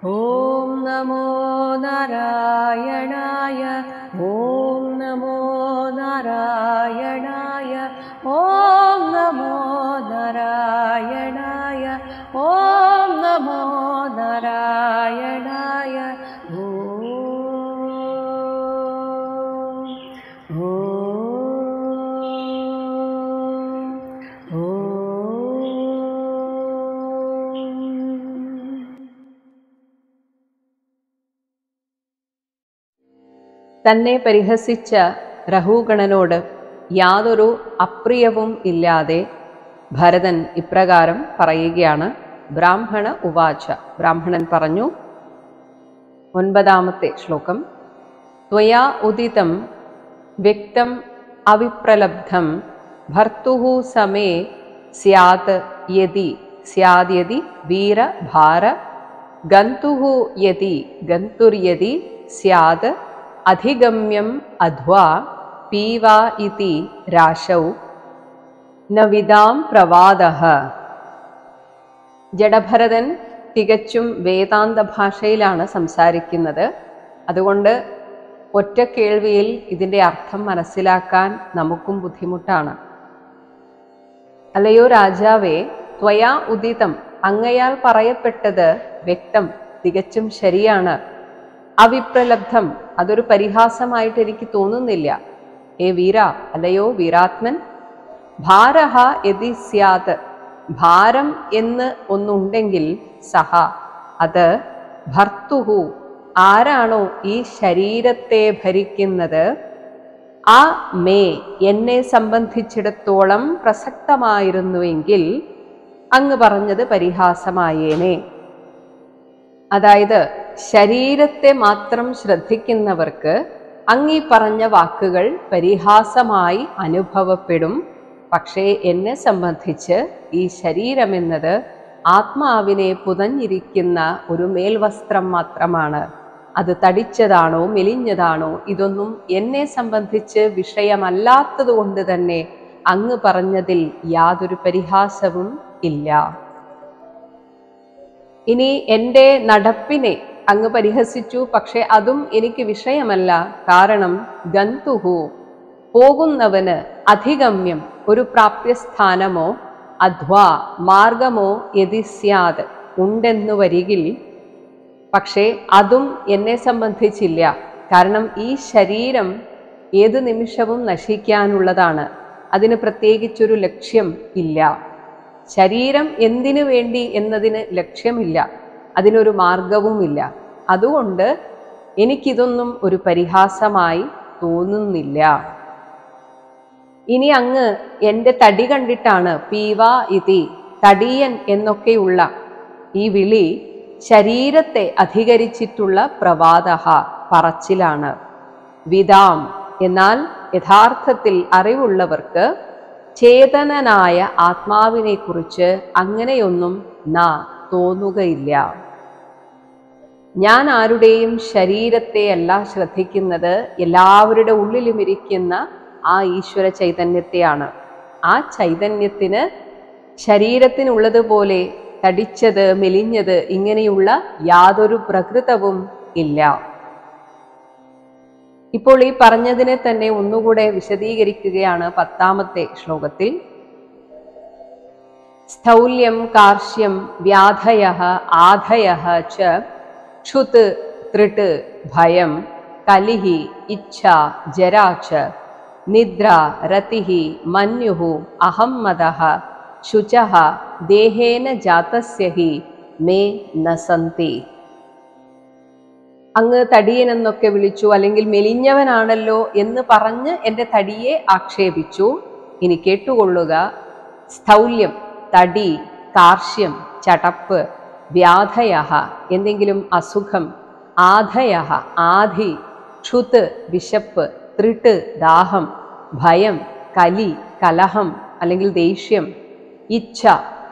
ഓം നമോ നാരായണായ. ഓം നമോ നാരായണായ. ഓം നമോ നാരായണായ. ഓം നമോ നാരായണായ. ഓം തന്നെ പരിഹസിച്ച രഹൂഗണനോട് യാതൊരു അപ്രിയവും ഇല്ലാതെ ഭരതൻ ഇപ്രകാരം പറയുകയാണ്. ബ്രാഹ്മണ ഉവാച. ബ്രാഹ്മണൻ പറഞ്ഞു, 9-ാമത്തെ ശ്ലോകം. ത്വയാ ഉദിതം വ്യക്തം അവിപ്രലബ്ധം ഭർത്തുഃ സമേ സ്യാത് യതി വീരഭാര ഗന്തുഃ ഗന്തുര്യതി സ്യാത് അധിഗമ്യം അധ്വാ പീവാ ഇതി രാശൗ നവിദാം പ്രവാദഃ. ജഡഭരതൻ തികച്ചും വേദാന്ത ഭാഷയിലാണ് സംസാരിക്കുന്നത്. അതുകൊണ്ട് ഒറ്റ കേൾവിയിൽ ഇതിൻ്റെ അർത്ഥം മനസ്സിലാക്കാൻ നമുക്കും ബുദ്ധിമുട്ടാണ്. അല്ലയോ രാജാവേ, ത്വയാ ഉദിതം, അങ്ങയാൽ പറയപ്പെട്ടത് വ്യക്തം, തികച്ചും ശരിയാണ്. അവിപ്രലബ്ധം, അതൊരു പരിഹാസമായിട്ട് എനിക്ക് തോന്നുന്നില്ല. ഏ വീര, അല്ലയോ വീരാത്മൻ. ഭാരഹ യതി സ്യാത്, ഭാരം എന്ന് ഒന്നുണ്ടെങ്കിൽ സഹ, അത് ഭർത്തുഹു, ആരാണോ ഈ ശരീരത്തെ ഭരിക്കുന്നത്, ആ മേ, എന്നെ സംബന്ധിച്ചിടത്തോളം പ്രസക്തമായിരുന്നുവെങ്കിൽ അങ്ങ് പറഞ്ഞത് പരിഹാസമായേനെ. അതായത് ശരീരത്തെ മാത്രം ശ്രദ്ധിക്കുന്നവർക്ക് അങ്ങീ പറഞ്ഞ വാക്കുകൾ പരിഹാസമായി അനുഭവപ്പെടും. പക്ഷേ എന്നെ സംബന്ധിച്ച് ഈ ശരീരമെന്നത് ആത്മാവിനെ പുതഞ്ഞിരിക്കുന്ന ഒരു മേൽവസ്ത്രം മാത്രമാണ്. അത് തടിച്ചതാണോ മെലിഞ്ഞതാണോ ഇതൊന്നും എന്നെ സംബന്ധിച്ച് വിഷയമല്ലാത്തത് കൊണ്ട് തന്നെ അങ്ങ് പറഞ്ഞതിൽ യാതൊരു പരിഹാസവും ഇല്ല. ഇനി എൻ്റെ നടപ്പിനെ അങ്ങ് പരിഹസിച്ചു, പക്ഷെ അതും എനിക്ക് വിഷയമല്ല. കാരണം ഗന്തുഹു, പോകുന്നവന്, അധിഗമ്യം, ഒരു പ്രാപ്യസ്ഥാനമോ അധ്വാ, മാർഗമോ യതി സ്യാത്, ഉണ്ടെന്നു വരികിൽ, പക്ഷേ അതും എന്നെ സംബന്ധിച്ചില്ല. കാരണം ഈ ശരീരം ഏത് നിമിഷവും നശിക്കാനുള്ളതാണ്. അതിന് പ്രത്യേകിച്ചൊരു ലക്ഷ്യം ഇല്ല. ശരീരം എന്തിനു വേണ്ടി എന്നതിന് ലക്ഷ്യമില്ല, അതിനൊരു മാർഗവുമില്ല. അതുകൊണ്ട് എനിക്കിതൊന്നും ഒരു പരിഹാസമായി തോന്നുന്നില്ല. ഇനി അങ്ങ് എൻ്റെ തടി കണ്ടിട്ടാണ് പീവാ ഇതി, തടിയൻ എന്നൊക്കെയുള്ള ഈ വിളി ശരീരത്തെ അധികരിച്ചിട്ടുള്ള പ്രവാദഹ, പറച്ചിലാണ്. വിദാം, എന്നാൽ യഥാർത്ഥത്തിൽ അറിവുള്ളവർക്ക് ചേതനനായ ആത്മാവിനെ കുറിച്ച് അങ്ങനെയൊന്നും തോന്നുകയില്ല. ഞാൻ ആരുടെയും ശരീരത്തെയല്ല ശ്രദ്ധിക്കുന്നത്, എല്ലാവരുടെ ഉള്ളിലും ഇരിക്കുന്ന ആ ഈശ്വര ചൈതന്യത്തെയാണ്. ആ ചൈതന്യത്തിന് ശരീരത്തിനുള്ളതുപോലെ തടിച്ചത് മെലിഞ്ഞത് ഇങ്ങനെയുള്ള യാതൊരു പ്രകൃതവും ഇല്ല. ഇപ്പോൾ ഈ പറഞ്ഞതിനെ തന്നെ ഒന്നുകൂടെ വിശദീകരിക്കുകയാണ് 10-ാമത്തെ ശ്ലോകത്തിൽ. സ്ഥൗല്യം കാർഷ്യം വ്യാധയഃ ആധയഃ ച ക്ഷുത് തൃട്ട് ഭയം കലിഹി ഇച്ഛ ജരാ ച നിദ്ര രതിഃ മന്യുഃ അഹം മദഃ ശുചഃ ദേഹേന ജാതസ്യ ഹി മേ ന സന്തി. അങ്ങ് തടിയൻ എന്നൊക്കെ വിളിച്ചു, അല്ലെങ്കിൽ മെലിഞ്ഞവനാണല്ലോ എന്ന് പറഞ്ഞ് എൻ്റെ തടിയെ ആക്ഷേപിച്ചു. ഇനി കേട്ടുകൊള്ളുക. സ്ഥൗല്യം, തടി, കാർഷ്യം, ചടപ്പ്, വ്യാധയഃ, എന്തെങ്കിലും അസുഖം, ആധയഃ, ആധി, ക്ഷുത്, വിശപ്പ്, തൃട്ട്, ദാഹം, ഭയം, കലി, കലഹം അല്ലെങ്കിൽ ദേഷ്യം, ഇച്ഛ,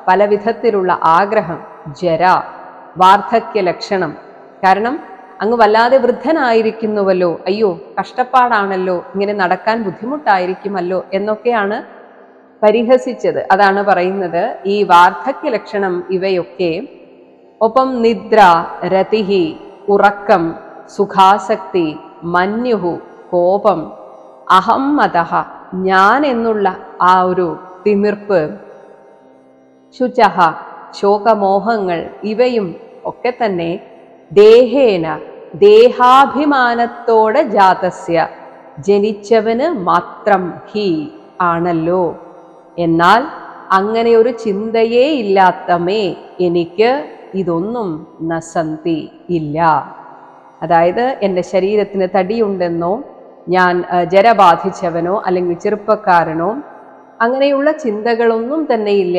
പലവിധത്തിലുള്ള ആഗ്രഹം, ജര, വാർദ്ധക്യ ലക്ഷണം. കാരണം അങ്ങ് വല്ലാതെ വൃദ്ധനായിരിക്കുന്നുവല്ലോ, അയ്യോ കഷ്ടപ്പാടാണല്ലോ, ഇങ്ങനെ നടക്കാൻ ബുദ്ധിമുട്ടായിരിക്കുമല്ലോ എന്നൊക്കെയാണ് പരിഹസിച്ചത്. അതാണ് പറയുന്നത്, ഈ വാർദ്ധക്യ ലക്ഷണം ഇവയൊക്കെ ഒപ്പം നിദ്ര, രതിഹി, ഉറക്കം, സുഖാസക്തി, മന്യുഹു, കോപം, അഹം മതഃ, ഞാൻ എന്നുള്ള ആ ഒരു തിമിർപ്പ്, ശുചഃ, ശോകമോഹങ്ങൾ, ഇവയും ഒക്കെ തന്നെ ദേഹേന, ദേഹാഭിമാനത്തോടെ ജാതസ്യ, ജനിച്ചവന് മാത്രം ഹി ആണല്ലോ. എന്നാൽ അങ്ങനെ ഒരു ചിന്തയേ ഇല്ലാത്ത മേ, എനിക്ക് ഇതൊന്നും നസന്തി ഇല്ല. അതായത് എൻ്റെ ശരീരത്തിന് തടിയുണ്ടെന്നോ ഞാൻ ജര ബാധിച്ചവനോ അല്ലെങ്കിൽ ചെറുപ്പക്കാരനോ അങ്ങനെയുള്ള ചിന്തകളൊന്നും തന്നെയില്ല.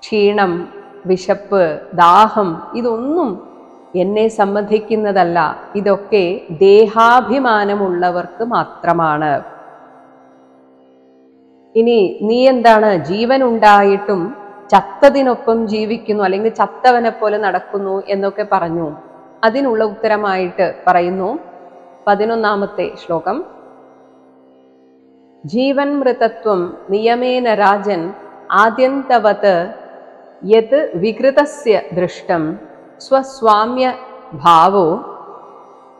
ക്ഷീണം, വിശപ്പ്, ദാഹം ഇതൊന്നും എന്നെ സംബന്ധിക്കുന്നതല്ല. ഇതൊക്കെ ദേഹാഭിമാനമുള്ളവർക്ക് മാത്രമാണ്. ഇനി നീ എന്താണ് ജീവൻ ഉണ്ടായിട്ടും ചത്തതിനൊപ്പം ജീവിക്കുന്നു അല്ലെങ്കിൽ ചത്തവനെ പോലെ നടക്കുന്നു എന്നൊക്കെ പറഞ്ഞു. അതിനുള്ള ഉത്തരമായിട്ട് പറയുന്നു 11ാമത്തെ ശ്ലോകം. ജീവൻ മൃതത്വം നിയമേന രാജൻ ആദ്യന്തവത് യത് വികൃതസ്യ ദൃഷ്ടം സ്വസ്വാമ്യ ഭാവോ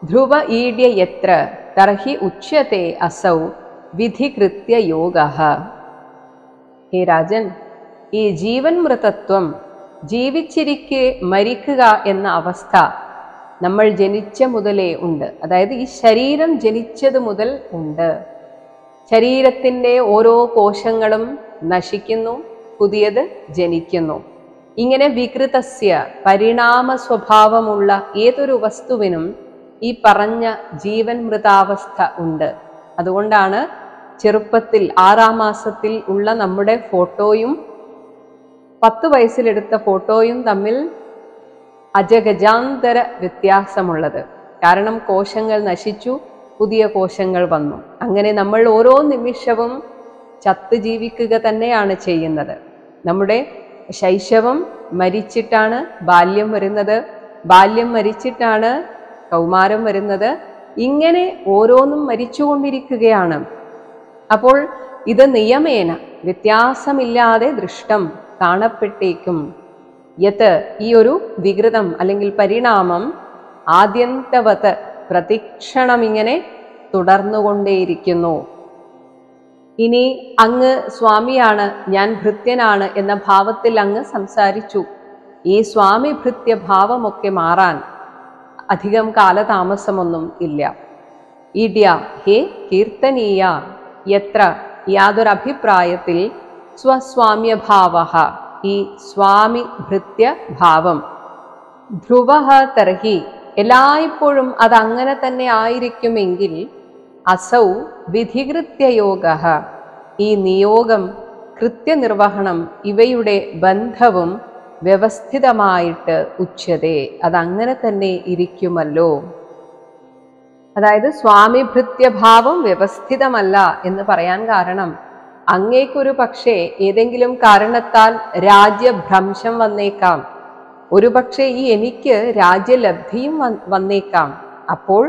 ധ്രുവ ഈഡ്യ യത്ര തർഹി ഉച്യത്തെ അസൗ വിധികൃത്യ യോഗഃ. ഹേ രാജൻ, ഈ ജീവൻ മൃതത്വം, ജീവിച്ചിരിക്കെ മരിക്കുക എന്ന അവസ്ഥ നമ്മൾ ജനിച്ച മുതലേ ഉണ്ട്. അതായത് ഈ ശരീരം ജനിച്ചത് മുതൽ ഉണ്ട്. ശരീരത്തിൻ്റെ ഓരോ കോശങ്ങളും നശിക്കുന്നു, പുതിയത് ജനിക്കുന്നു. ഇങ്ങനെ വികൃതസ്യ, പരിണാമ സ്വഭാവമുള്ള ഏതൊരു വസ്തുവിനും ഈ പറഞ്ഞ ജീവൻ മൃതാവസ്ഥ ഉണ്ട്. അതുകൊണ്ടാണ് ചെറുപ്പത്തിൽ 6ാം മാസത്തിൽ ഉള്ള നമ്മുടെ ഫോട്ടോയും 10 വയസ്സിലെടുത്ത ഫോട്ടോയും തമ്മിൽ അജഗജാന്തര വ്യത്യാസമുള്ളത്. കാരണം കോശങ്ങൾ നശിച്ചു, പുതിയ കോശങ്ങൾ വന്നു. അങ്ങനെ നമ്മൾ ഓരോ നിമിഷവും ചത്ത് ജീവിക്കുക തന്നെയാണ് ചെയ്യുന്നത്. നമ്മുടെ ശൈശവം മരിച്ചിട്ടാണ് ബാല്യം വരുന്നത്, ബാല്യം മരിച്ചിട്ടാണ് കൗമാരം വരുന്നത്. ഇങ്ങനെ ഓരോന്നും മരിച്ചുകൊണ്ടിരിക്കുകയാണ്. അപ്പോൾ ഇത് നിയമേന, വ്യത്യാസമില്ലാതെ ദൃഷ്ടം, കാണപ്പെട്ടേക്കും. യത്, ഈ ഒരു വികൃതം അല്ലെങ്കിൽ പരിണാമം, ആദ്യന്തവത്, പ്രതിക്ഷണം ഇങ്ങനെ തുടർന്നുകൊണ്ടേയിരിക്കുന്നു. ഇനി അങ്ങ് സ്വാമിയാണ്, ഞാൻ ഭൃത്യനാണ് എന്ന ഭാവത്തിൽ അങ്ങ് സംസാരിച്ചു. ഈ സ്വാമി ഭൃത്യ ഭാവമൊക്കെ മാറാൻ അധികം കാലതാമസമൊന്നും ഇല്ല. ഈഡ്യ, ഹേ കീർത്തനീയ, യത്ര, യാതൊരഭിപ്രായത്തിൽ, സ്വസ്വാമ്യഭാവഃ, ഈ സ്വാമി ഭൃത്യ ഭാവം, ധ്രുവഃ തർഹി, എല്ലായ്പ്പോഴും അതങ്ങനെ തന്നെ ആയിരിക്കുമെങ്കിൽ, അസൗ വിധികൃത്യയോഗഃ, ഈ നിയോഗം, കൃത്യനിർവഹണം, ഇവയുടെ ബന്ധവും വ്യവസ്ഥിതമായിട്ട് ഉച്യതേ, അതങ്ങനെ തന്നെ ഇരിക്കുമല്ലോ. അതായത് സ്വാമി ഭൃത്യഭാവം വ്യവസ്ഥിതമല്ല എന്ന് പറയാൻ കാരണം, അങ്ങേക്കൊരു പക്ഷേ ഏതെങ്കിലും കാരണത്താൽ രാജ്യഭ്രംശം വന്നേക്കാം, ഒരു പക്ഷേ ഈ എനിക്ക് രാജ്യലബ്ധിയും വന്നേക്കാം. അപ്പോൾ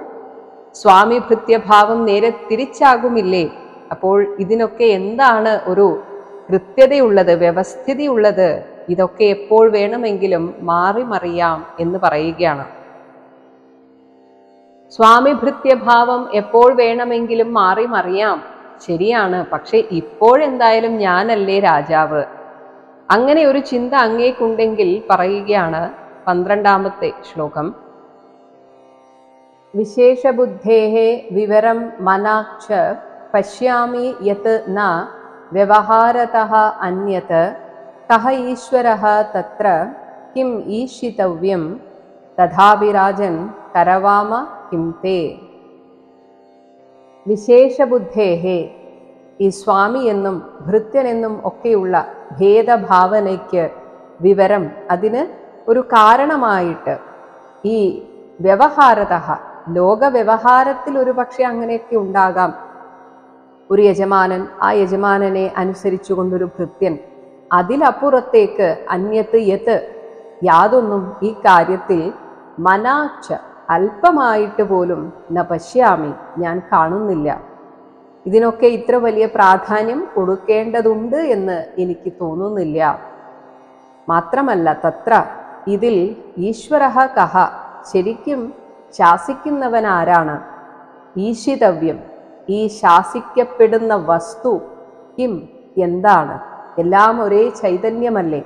സ്വാമി ഭൃത്യഭാവം നേരെ തിരിച്ചാകുമില്ലേ? അപ്പോൾ ഇതിനൊക്കെ എന്താണ് ഒരു കൃത്യതയുള്ളത്, വ്യവസ്ഥിതിയുള്ളത്? ഇതൊക്കെ എപ്പോൾ വേണമെങ്കിലും മാറി മറിയാം എന്ന് പറയുകയാണ്. സ്വാമി ഭൃത്യഭാവം എപ്പോൾ വേണമെങ്കിലും മാറി മറിയാം, ശരിയാണ്. പക്ഷെ ഇപ്പോഴെന്തായാലും ഞാനല്ലേ രാജാവ്. അങ്ങനെ ഒരു ചിന്ത അങ്ങേക്കുണ്ടെങ്കിൽ പറയുകയാണ് 12ാമത്തെ ശ്ലോകം. വിശേഷബുദ്ധേഃ വിവരം മനാക്ഷ പശ്യാമി യത് ന വ്യവഹാരതഃ അന്യത് കഃ ഈശ്വരഃ തത്ര കിം ഈഷിതവ്യം തഥാപി രാജൻ കരവാമ കിം തേ. വിശേഷബുദ്ധേഃ, ഈ സ്വാമി എന്നും ഭൃത്യനെന്നും ഒക്കെയുള്ള ഭേദഭാവനയ്ക്ക് വിവരം, അതിന് ഒരു കാരണമായിട്ട് ഈ വ്യവഹാരതഃ, ലോകവ്യവഹാരത്തിൽ ഒരു പക്ഷെ അങ്ങനെയൊക്കെ ഉണ്ടാകാം. ഒരു യജമാനൻ, ആ യജമാനനെ അനുസരിച്ചുകൊണ്ടൊരു ഭൃത്യൻ, അതിലപ്പുറത്തേക്ക് അന്യത്ത് യത്, യാതൊന്നും ഈ കാര്യത്തിൽ മനാച്ച, അല്പമായിട്ട് പോലും ന പശ്യാമി, ഞാൻ കാണുന്നില്ല. ഇതിനൊക്കെ ഇത്ര വലിയ പ്രാധാന്യം കൊടുക്കേണ്ടതുണ്ട് എന്ന് എനിക്ക് തോന്നുന്നില്ല. മാത്രമല്ല തത്ര, ഇതിൽ ഈശ്വരഃ കഹ, ശരിക്കും ശാസിക്കുന്നവൻ ആരാണ്? ഈശിതവ്യം, ഈ ശാസിക്കപ്പെടുന്ന വസ്തു കിം, എന്താണ്? എല്ലാം ഒരേ ചൈതന്യമല്ലേ?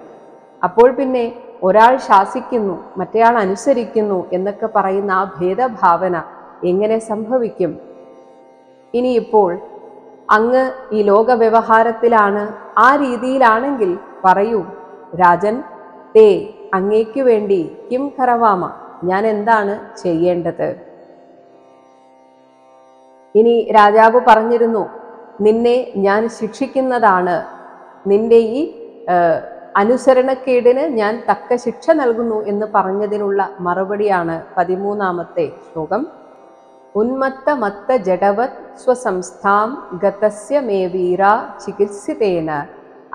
അപ്പോൾ പിന്നെ ഒരാൾ ശാസിക്കുന്നു മറ്റേയാൾ അനുസരിക്കുന്നു എന്നൊക്കെ പറയുന്ന ആ ഭേദഭാവന എങ്ങനെ സംഭവിക്കും? ഇനിയിപ്പോൾ അങ്ങ് ഈ ലോകവ്യവഹാരത്തിലാണ്, ആ രീതിയിലാണെങ്കിൽ പറയൂ രാജൻ, തേ അങ്ങേക്കു വേണ്ടി കിം കരവാമ, ഞാൻ എന്താണ് ചെയ്യേണ്ടത്? ഇനി രാജാവ് പറഞ്ഞിരുന്നു, നിന്നെ ഞാൻ ശിക്ഷിക്കുന്നതാണ്, നിന്റെ ഈ അനുസരണക്കേടിന് ഞാൻ തക്ക ശിക്ഷ നൽകുന്നു എന്ന് പറഞ്ഞതിനുള്ള മറുപടിയാണ് 13ാമത്തെ ശ്ലോകം. ഉന്മത്ത മത്ത ജഡവത് സ്വസംസ്ഥാം ഗതസ്യ മേ വീര ചികിത്സിതേന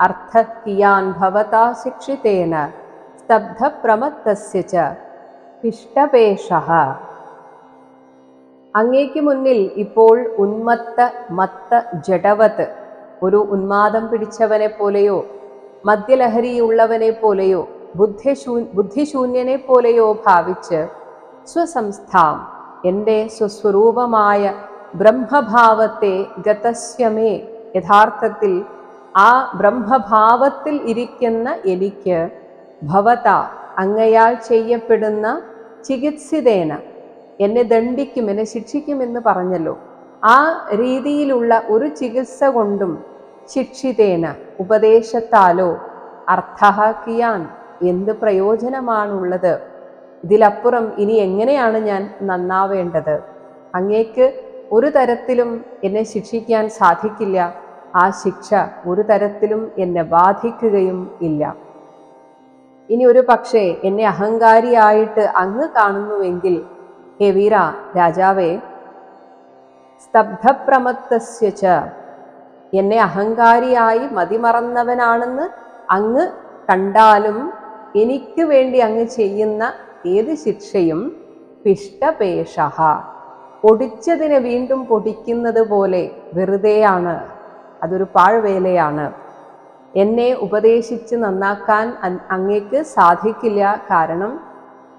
അർത്ഥ കിയാൻ ഭവതാ ശിക്ഷിതേന സ്തബ്ധ പ്രമത്തസ്യ ച പിഷ്ടപേഷഃ. അങ്ങേക്ക് മുന്നിൽ ഇപ്പോൾ ഉന്മത്ത മത്ത ജഡവത്, ഒരു ഉന്മാദം പിടിച്ചവനെ പോലെയോ മദ്യലഹരിയുള്ളവനെ പോലെയോ ബുദ്ധിശൂന്യനെ പോലെയോ ഭാവിച്ച് സ്വസംസ്ഥാം, എൻ്റെ സ്വസ്വരൂപമായ ബ്രഹ്മഭാവത്തെ ഗതസ്യമേ, യഥാർത്ഥത്തിൽ ആ ബ്രഹ്മഭാവത്തിൽ ഇരിക്കുന്ന എനിക്ക് ഭവത, അങ്ങയാൽ ചെയ്യപ്പെടുന്ന ചികിത്സിതേന, എന്നെ ദണ്ഡിക്കും എന്നെ ശിക്ഷിക്കുമെന്ന് പറഞ്ഞല്ലോ, ആ രീതിയിലുള്ള ഒരു ചികിത്സ കൊണ്ടും ശിക്ഷിതേന, ഉപദേശത്താലോ അർത്ഥഃ കിയാൻ, എന്ത് പ്രയോജനമാണുള്ളത്? ഇതിലപ്പുറം ഇനി എങ്ങനെയാണ് ഞാൻ നന്നാവേണ്ടത്? അങ്ങേക്ക് ഒരു തരത്തിലും എന്നെ ശിക്ഷിക്കാൻ സാധിക്കില്ല, ആ ശിക്ഷ ഒരു തരത്തിലും എന്നെ ബാധിക്കുകയും ഇല്ല. ഇനി ഒരു പക്ഷേ എന്നെ അഹങ്കാരിയായിട്ട് അങ്ങ് കാണുന്നുവെങ്കിൽ, ഹേ വീര രാജാവേ, സ്തബ്ധപ്രമത്തസ്യ ച, എന്നെ അഹങ്കാരിയായി മതിമറന്നവനാണെന്ന് അങ്ങ് കണ്ടാലും എനിക്ക് വേണ്ടി അങ്ങ് ചെയ്യുന്ന ഏത് ശിക്ഷയും പിഷ്ടപേഷഃ, പൊടിച്ചതിനെ വീണ്ടും പൊടിക്കുന്നത് പോലെ വെറുതെയാണ്, അതൊരു പാഴ്വേലയാണ്. എന്നെ ഉപദേശിച്ച് നന്നാക്കാൻ അങ്ങേക്ക് സാധിക്കില്ല, കാരണം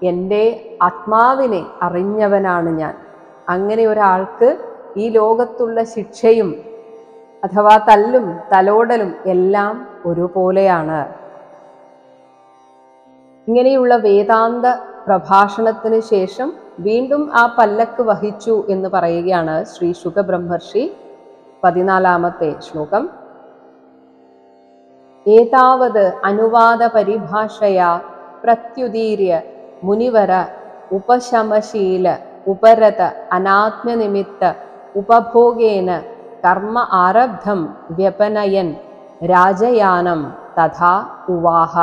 എൻ്റെ ആത്മാവിനെ അറിഞ്ഞവനാണ് ഞാൻ. അങ്ങനെ ഒരാൾക്ക് ഈ ലോകത്തുള്ള ശിക്ഷയും അഥവാ തല്ലും തലോടലും എല്ലാം ഒരുപോലെയാണ്. ഇങ്ങനെയുള്ള വേദാന്ത പ്രഭാഷണത്തിന് ശേഷം വീണ്ടും ആ പല്ലക്ക് വഹിച്ചു എന്ന് പറയുകയാണ് ശ്രീ ശുകബ്രഹ്മർഷി. 14ാമത്തെ ശ്ലോകം. ഏതാവത് അനുവാദ പരിഭാഷയാ പ്രത്യുദീര്യ മുനിവര ഉപശമശീല ഉപരത അനാത്മനിമിത്ത ഉപഭോഗേന കർമ്മ ആരബ്ധം വ്യപനയൻ രാജയാനം തഥാ ഉവാഹ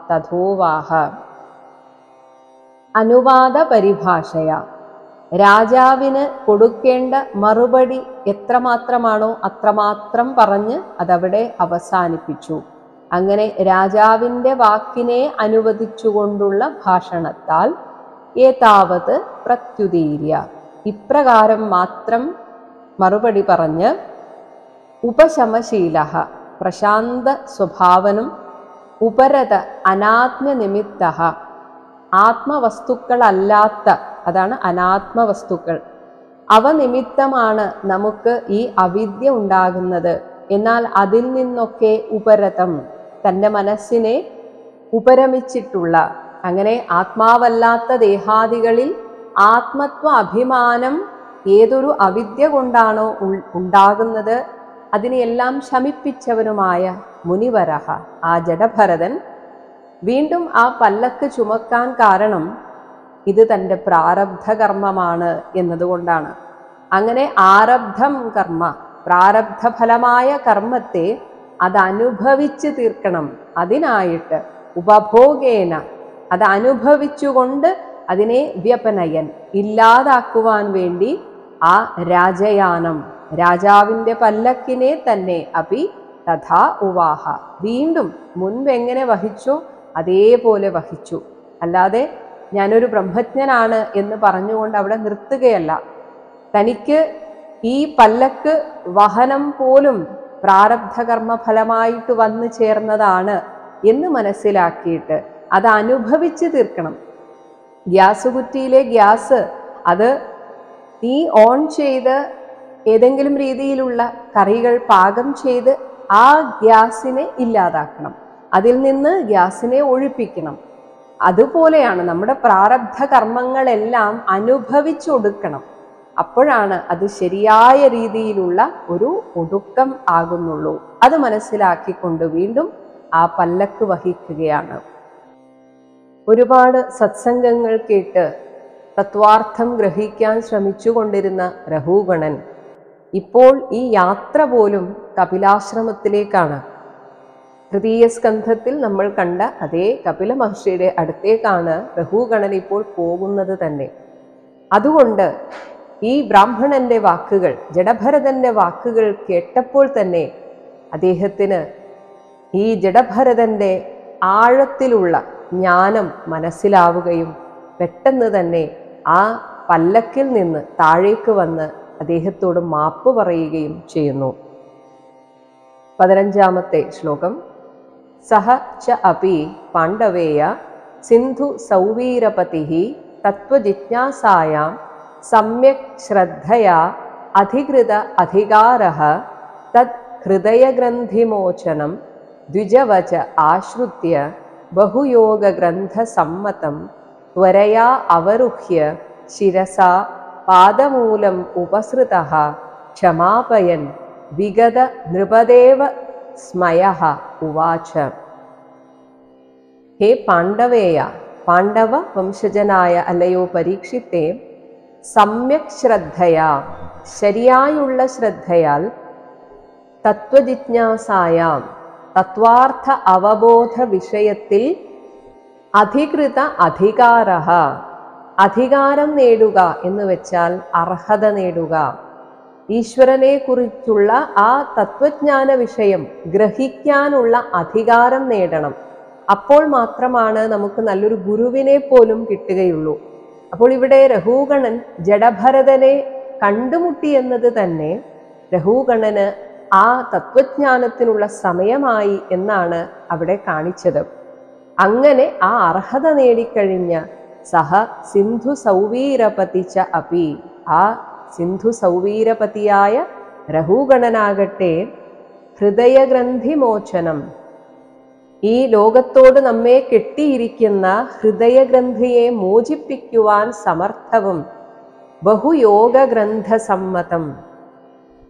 തഥോവാഹ. അനുവാദ പരിഭാഷയ, രാജാവിന് കൊടുക്കേണ്ട മറുപടി എത്രമാത്രമാണോ അത്രമാത്രം പറഞ്ഞ് അതവിടെ അവസാനിപ്പിച്ചു. അങ്ങനെ രാജാവിൻ്റെ വാക്കിനെ അനുവദിച്ചുകൊണ്ടുള്ള ഭാഷണത്താൽ ഏതാവത് പ്രത്യുദീര്യ, ഇപ്രകാരം മാത്രം മറുപടി പറഞ്ഞ് ഉപശമശീല, പ്രശാന്ത സ്വഭാവനും ഉപരത അനാത്മനിമിത്ത, ആത്മവസ്തുക്കളല്ലാത്ത, അതാണ് അനാത്മവസ്തുക്കൾ, അവ നിമിത്തമാണ് നമുക്ക് ഈ അവിദ്യ ഉണ്ടാകുന്നത്. എന്നാൽ അതിൽ നിന്നൊക്കെ ഉപരതം, തൻ്റെ മനസ്സിനെ ഉപരമിച്ചിട്ടുള്ള, അങ്ങനെ ആത്മാവല്ലാത്ത ദേഹാദികളിൽ ആത്മത്വ അഭിമാനം ഏതൊരു അവിദ്യ കൊണ്ടാണോ ഉണ്ടാകുന്നത് അതിനെയെല്ലാം ശമിപ്പിച്ചവനുമായ മുനിവരഹ, ആ ജഡഭരതൻ വീണ്ടും ആ പല്ലക്ക് ചുമക്കാൻ കാരണം ഇത് തൻ്റെ പ്രാരബ്ധ കർമ്മമാണ് എന്നതുകൊണ്ടാണ്. അങ്ങനെ ആരബ്ധം കർമ്മ, പ്രാരബ്ധഫലമായ കർമ്മത്തെ അതനുഭവിച്ച് തീർക്കണം. അതിനായിട്ട് ഉപഭോഗേന, അത് അനുഭവിച്ചുകൊണ്ട് അതിനെ വ്യപനയൻ, ഇല്ലാതാക്കുവാൻ വേണ്ടി ആ രാജയാനം, രാജാവിൻ്റെ പല്ലക്കിനെ തന്നെ അപി തഥാ ഉവാഹ, വീണ്ടും മുൻപെങ്ങനെ വഹിച്ചോ അതേപോലെ വഹിച്ചു. അല്ലാതെ ഞാനൊരു ബ്രഹ്മജ്ഞനാണ് എന്ന് പറഞ്ഞുകൊണ്ട് അവിടെ നിർത്തുകയല്ല. തനിക്ക് ഈ പല്ലക്ക് വഹനം പോലും പ്രാരബ്ധകർമ്മ ഫലമായിട്ട് വന്നു ചേർന്നതാണ് എന്ന് മനസ്സിലാക്കിയിട്ട് അത് അനുഭവിച്ച് തീർക്കണം. ഗ്യാസ് കുറ്റിയിലെ ഗ്യാസ് അത് തീ ഓൺ ചെയ്ത് ഏതെങ്കിലും രീതിയിലുള്ള കറികൾ പാകം ചെയ്ത് ആ ഗ്യാസിനെ ഇല്ലാതാക്കണം, അതിൽ നിന്ന് ഗ്യാസിനെ ഒഴിപ്പിക്കണം. അതുപോലെയാണ് നമ്മുടെ പ്രാരബ്ധ കർമ്മങ്ങളെല്ലാം അനുഭവിച്ചൊടുക്കണം. അപ്പോഴാണ് അത് ശരിയായ രീതിയിലുള്ള ഒരു ഒടുക്കം ആകുന്നുള്ളൂ. അത് മനസ്സിലാക്കിക്കൊണ്ട് വീണ്ടും ആ പല്ലക്ക് വഹിക്കുകയാണ്. ഒരുപാട് സത്സംഗങ്ങൾ കേട്ട് തത്വാർത്ഥം ഗ്രഹിക്കാൻ ശ്രമിച്ചുകൊണ്ടിരുന്ന രഘുഗണൻ ഇപ്പോൾ ഈ യാത്ര പോലും കപിലാശ്രമത്തിലേക്കാണ്. തൃതീയ സ്കന്ധത്തിൽ നമ്മൾ കണ്ട അതേ കപില മഹർഷിയുടെ അടുത്തേക്കാണ് രഘുഗണൻ ഇപ്പോൾ പോകുന്നത് തന്നെ. അതുകൊണ്ട് ഈ ബ്രാഹ്മണന്റെ വാക്കുകൾ, ജഡഭരതന്റെ വാക്കുകൾ കേട്ടപ്പോൾ തന്നെ അദ്ദേഹത്തിന് ഈ ജഡഭരതന്റെ ആഴത്തിലുള്ള ജ്ഞാനം മനസ്സിലാവുകയും പെട്ടെന്ന് തന്നെ ആ പല്ലക്കിൽ നിന്ന് താഴേക്ക് വന്ന് അദ്ദേഹത്തോട് മാപ്പ് പറയുകയും ചെയ്യുന്നു. 15-ാമത്തെ ശ്ലോകം. സഹ ച അപി പാണ്ഡവേയ സിന്ധു സൗവീരപതിഃ തത്വജിജ്ഞാസായാം സമ്യക് ശ്രദ്ധയാ അധികൃത അധികാരഃ തത് ഹൃദയഗ്രന്ഥിമോചനം ദ്വിജവച ആശ്രിത്യ ബഹുയോഗഗ്രന്ഥസമ്മതം ത്വരയാ അവരുഹ്യ ശിരസാ പാദമൂലം ഉപസൃതഃ ക്ഷമാപയൻ വിഗത നൃപദേവ സ്മയഃ ഉവാച. ഹേ പാണ്ഡവേയ, പാണ്ഡവ വംശജനായ അല്ലയോ പരീക്ഷിത്തെ, സമ്യക് ശ്രദ്ധയാ, ശരിയായുള്ള ശ്രദ്ധയാൽ, തത്വജിജ്ഞാസായാം, തത്വാർത്ഥ അവബോധ വിഷയത്തിൽ, അധികൃത അധികാരഃ, അധികാരം നേടുക എന്ന് വെച്ചാൽ അർഹത നേടുക. ഈശ്വരനെ കുറിച്ചുള്ള ആ തത്വജ്ഞാന വിഷയം ഗ്രഹിക്കാനുള്ള അധികാരം നേടണം. അപ്പോൾ മാത്രമാണ് നമുക്ക് നല്ലൊരു ഗുരുവിനെ പോലും കിട്ടുകയുള്ളൂ. അപ്പോൾ ഇവിടെ രഘുഗണൻ ജഡഭരതനെ കണ്ടുമുട്ടി എന്നത് തന്നെ രഘുഗണന് ആ തത്വജ്ഞാനത്തിനുള്ള സമയമായി എന്നാണ് അവിടെ കാണിച്ചത്. അങ്ങനെ ആ അർഹത നേടിക്കഴിഞ്ഞ സഹ സിന്ധു സൗവീരപതി ച അപി, ആ സിന്ധു സൗവീരപതിയായ രഘുഗണനാകട്ടെ ഹൃദയഗ്രന്ഥിമോചനം, ഈ ലോകത്തോട് നമ്മെ കെട്ടിയിരിക്കുന്ന ഹൃദയഗ്രന്ഥിയെ മോചിപ്പിക്കുവാൻ സമർത്ഥവും ബഹുയോഗഗ്രന്ഥസമ്മതം,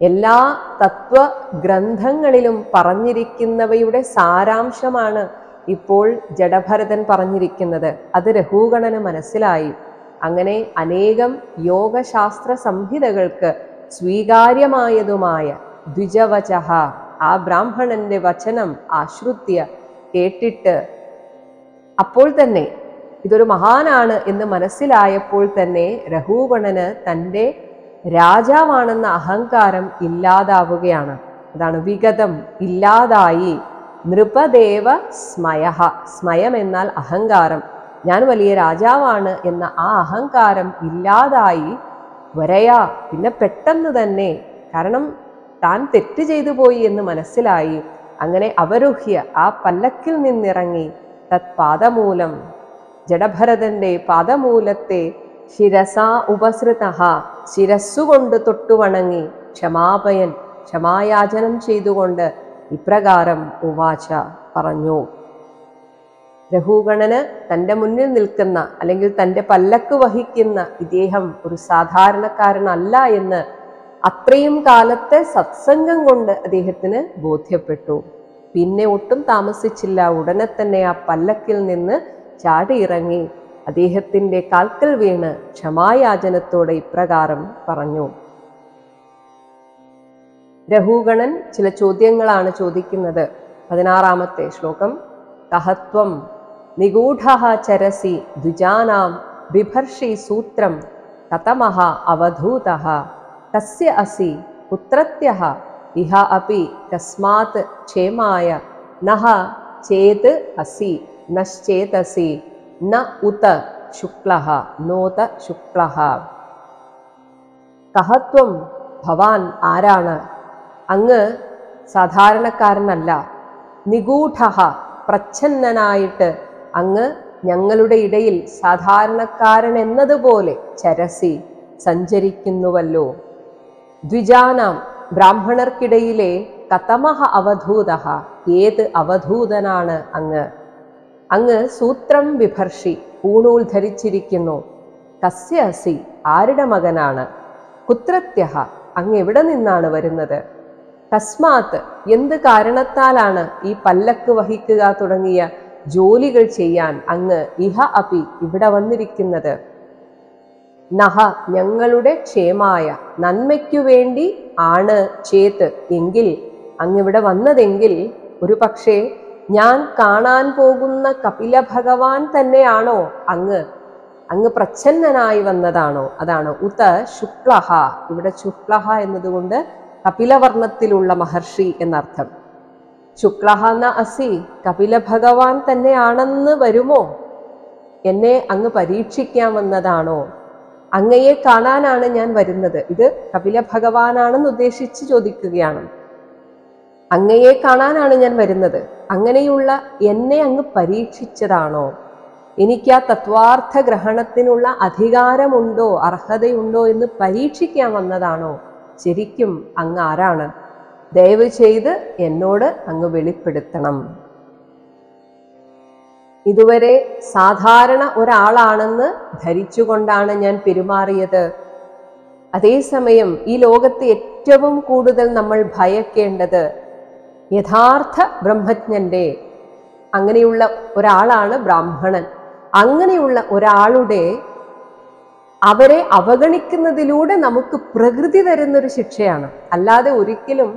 എല്ലാ തത്വഗ്രന്ഥങ്ങളിലും പറഞ്ഞിരിക്കുന്നവയുടെ സാരാംശമാണ് ഇപ്പോൾ ജഡഭരതൻ പറഞ്ഞിരിക്കുന്നത്. അത് രഘുഗണന് മനസ്സിലായി. അങ്ങനെ അനേകം യോഗശാസ്ത്ര സംഹിതകൾക്ക് സ്വീകാര്യമായതുമായ ദ്വിജവചഃ, ആ ബ്രാഹ്മണന്റെ വചനം ആശ്രിത്യ, കേട്ടിട്ട് അപ്പോൾ തന്നെ ഇതൊരു മഹാനാണ് എന്ന് മനസ്സിലായപ്പോൾ തന്നെ രഘുഗണന് തൻ്റെ രാജാവാണെന്ന അഹങ്കാരം ഇല്ലാതാവുകയാണ്. അതാണ് വിഗതം, ഇല്ലാതായി. നൃപദേവ സ്മയഃ, സ്മയം എന്നാൽ അഹങ്കാരം, ഞാൻ വലിയ രാജാവാണ് എന്ന ആ അഹങ്കാരം ഇല്ലാതായി. വരയാ, പിന്നെ പെട്ടെന്ന് തന്നെ, കാരണം താൻ തെറ്റ് ചെയ്തു പോയി എന്ന് മനസ്സിലായി. അങ്ങനെ അവരുഹ്യ, ആ പല്ലക്കിൽ നിന്നിറങ്ങി, തത് പാദമൂലം, ജഡഭരതന്റെ പാദമൂലത്തെ ശിരസാ ഉപസൃതഃ, ശിരസ്സുകൊണ്ട് തൊട്ടുവണങ്ങി, ക്ഷമാപയൻ, ക്ഷമായാചനം ചെയ്തുകൊണ്ട് ഇപ്രകാരം ഉവാച പറഞ്ഞു. രഘുഗണന് തൻ്റെ മുന്നിൽ നിൽക്കുന്ന അല്ലെങ്കിൽ തൻ്റെ പല്ലക്ക് വഹിക്കുന്ന ഇദ്ദേഹം ഒരു സാധാരണക്കാരനല്ല എന്ന് അത്രയും കാലത്തെ സത്സംഗം കൊണ്ട് അദ്ദേഹത്തിന് ബോധ്യപ്പെട്ടു. പിന്നെ ഒട്ടും താമസിച്ചില്ല, ഉടനെ തന്നെ ആ പല്ലക്കിൽ നിന്ന് ചാടിയിറങ്ങി അദ്ദേഹത്തിൻ്റെ കാൽക്കൽ വീണ് ക്ഷമായാചനത്തോടെ ഇപ്രകാരം പറഞ്ഞു. രഘുഗണൻ ചില ചോദ്യങ്ങളാണ് ചോദിക്കുന്നത്. 16-ാമത്തെ ശ്ലോകം. കഹത്വം നിഗൂഢഃ ചരസി ദ്വിജാനാം ബിഭർഷി സൂത്രം കതമഃ അവധൂതഃ കസ്യ അസി പുത്രത്യഃ ഇഹ അപി കസ്മാത് ക്ഷേമായ നഃ ചേത് അസി നശ്ചേതസി ന ഉത ശുക്ലഃ നോത ശുക്ലഃ. കഹത്വം, ഭവാൻ ആരാണ്? അങ്ങ് സാധാരണക്കാരനല്ല. നിഗൂഢഃ, പ്രച്ഛന്നനായിട്ട് അങ്ങ് ഞങ്ങളുടെ ഇടയിൽ സാധാരണക്കാരൻ എന്നതുപോലെ ചരസി സഞ്ചരിക്കുന്നുവല്ലോ. ദ്വിജാനാം ബ്രാഹ്മണർക്കിടയിലെ കതമഹ അവധൂതഃ ഏത് അവധൂതനാണ് അങ്ങ്? അങ്ങ് സൂത്രം വിഭർഷി പൂണൂൽ ധരിച്ചിരിക്കുന്നു. കസ്യ അസി ആരുടെ മകനാണ്? കുത്രത്യഃ അങ്ങ് എവിടെ നിന്നാണ് വരുന്നത്? തസ്മാത്ത് എന്ത് കാരണത്താലാണ് ഈ പല്ലക്ക് വഹിക്കുക തുടങ്ങിയ ജോലികൾ ചെയ്യാൻ അങ്ങ് ഇഹ അപി ഇവിടെ വന്നിരിക്കുന്നത്? നഹ ഞങ്ങളുടെ ക്ഷേമായ നന്മയ്ക്കു വേണ്ടി ആണ് ചേത്ത് എങ്കിൽ അങ്ങിവിടെ വന്നതെങ്കിൽ ഒരു പക്ഷേ ഞാൻ കാണാൻ പോകുന്ന കപില ഭഗവാൻ തന്നെയാണോ അങ്ങ് പ്രച്ഛന്നനായി വന്നതാണോ? അതാണ് ഉത ശുക്ലഹ. ഇവിടെ ശുക്ലഹ എന്നതുകൊണ്ട് കപിലവർണ്ണത്തിലുള്ള മഹർഷി എന്നർത്ഥം. ശുക്ലഹ ന അസി കപില ഭഗവാൻ തന്നെയാണെന്ന് വരുമോ? എന്നെ അങ്ങ് പരീക്ഷിക്കാൻ വന്നതാണോ? അങ്ങയെ കാണാനാണ് ഞാൻ വരുന്നത്. ഇത് കപില ഭഗവാനാണെന്ന് ഉദ്ദേശിച്ച് ചോദിക്കുകയാണ്. അങ്ങയെ കാണാനാണ് ഞാൻ വരുന്നത്. അങ്ങനെയുള്ള എന്നെ അങ്ങ് പരീക്ഷിച്ചതാണോ? എനിക്ക് ആ തത്വാർത്ഥ ഗ്രഹണത്തിനുള്ള അധികാരമുണ്ടോ അർഹതയുണ്ടോ എന്ന് പരീക്ഷിക്കാൻ വന്നതാണോ? ശരിക്കും അങ്ങ് ആരാണ്? ദയവ് ചെയ്ത് എന്നോട് അങ്ങ് വെളിപ്പെടുത്തണം. ഇതുവരെ സാധാരണ ഒരാളാണെന്ന് ധരിച്ചുകൊണ്ടാണ് ഞാൻ പെരുമാറിയത്. അതേസമയം ഈ ലോകത്ത് ഏറ്റവും കൂടുതൽ നമ്മൾ ഭയക്കേണ്ടത് യഥാർത്ഥ ബ്രഹ്മജ്ഞന്റെ അങ്ങനെയുള്ള ഒരാളാണ് ബ്രാഹ്മണൻ. അങ്ങനെയുള്ള ഒരാളുടെ അവരെ അവഗണിക്കുന്നതിലൂടെ നമുക്ക് പ്രകൃതി തരുന്നൊരു ശിക്ഷയാണ്. അല്ലാതെ ഒരിക്കലും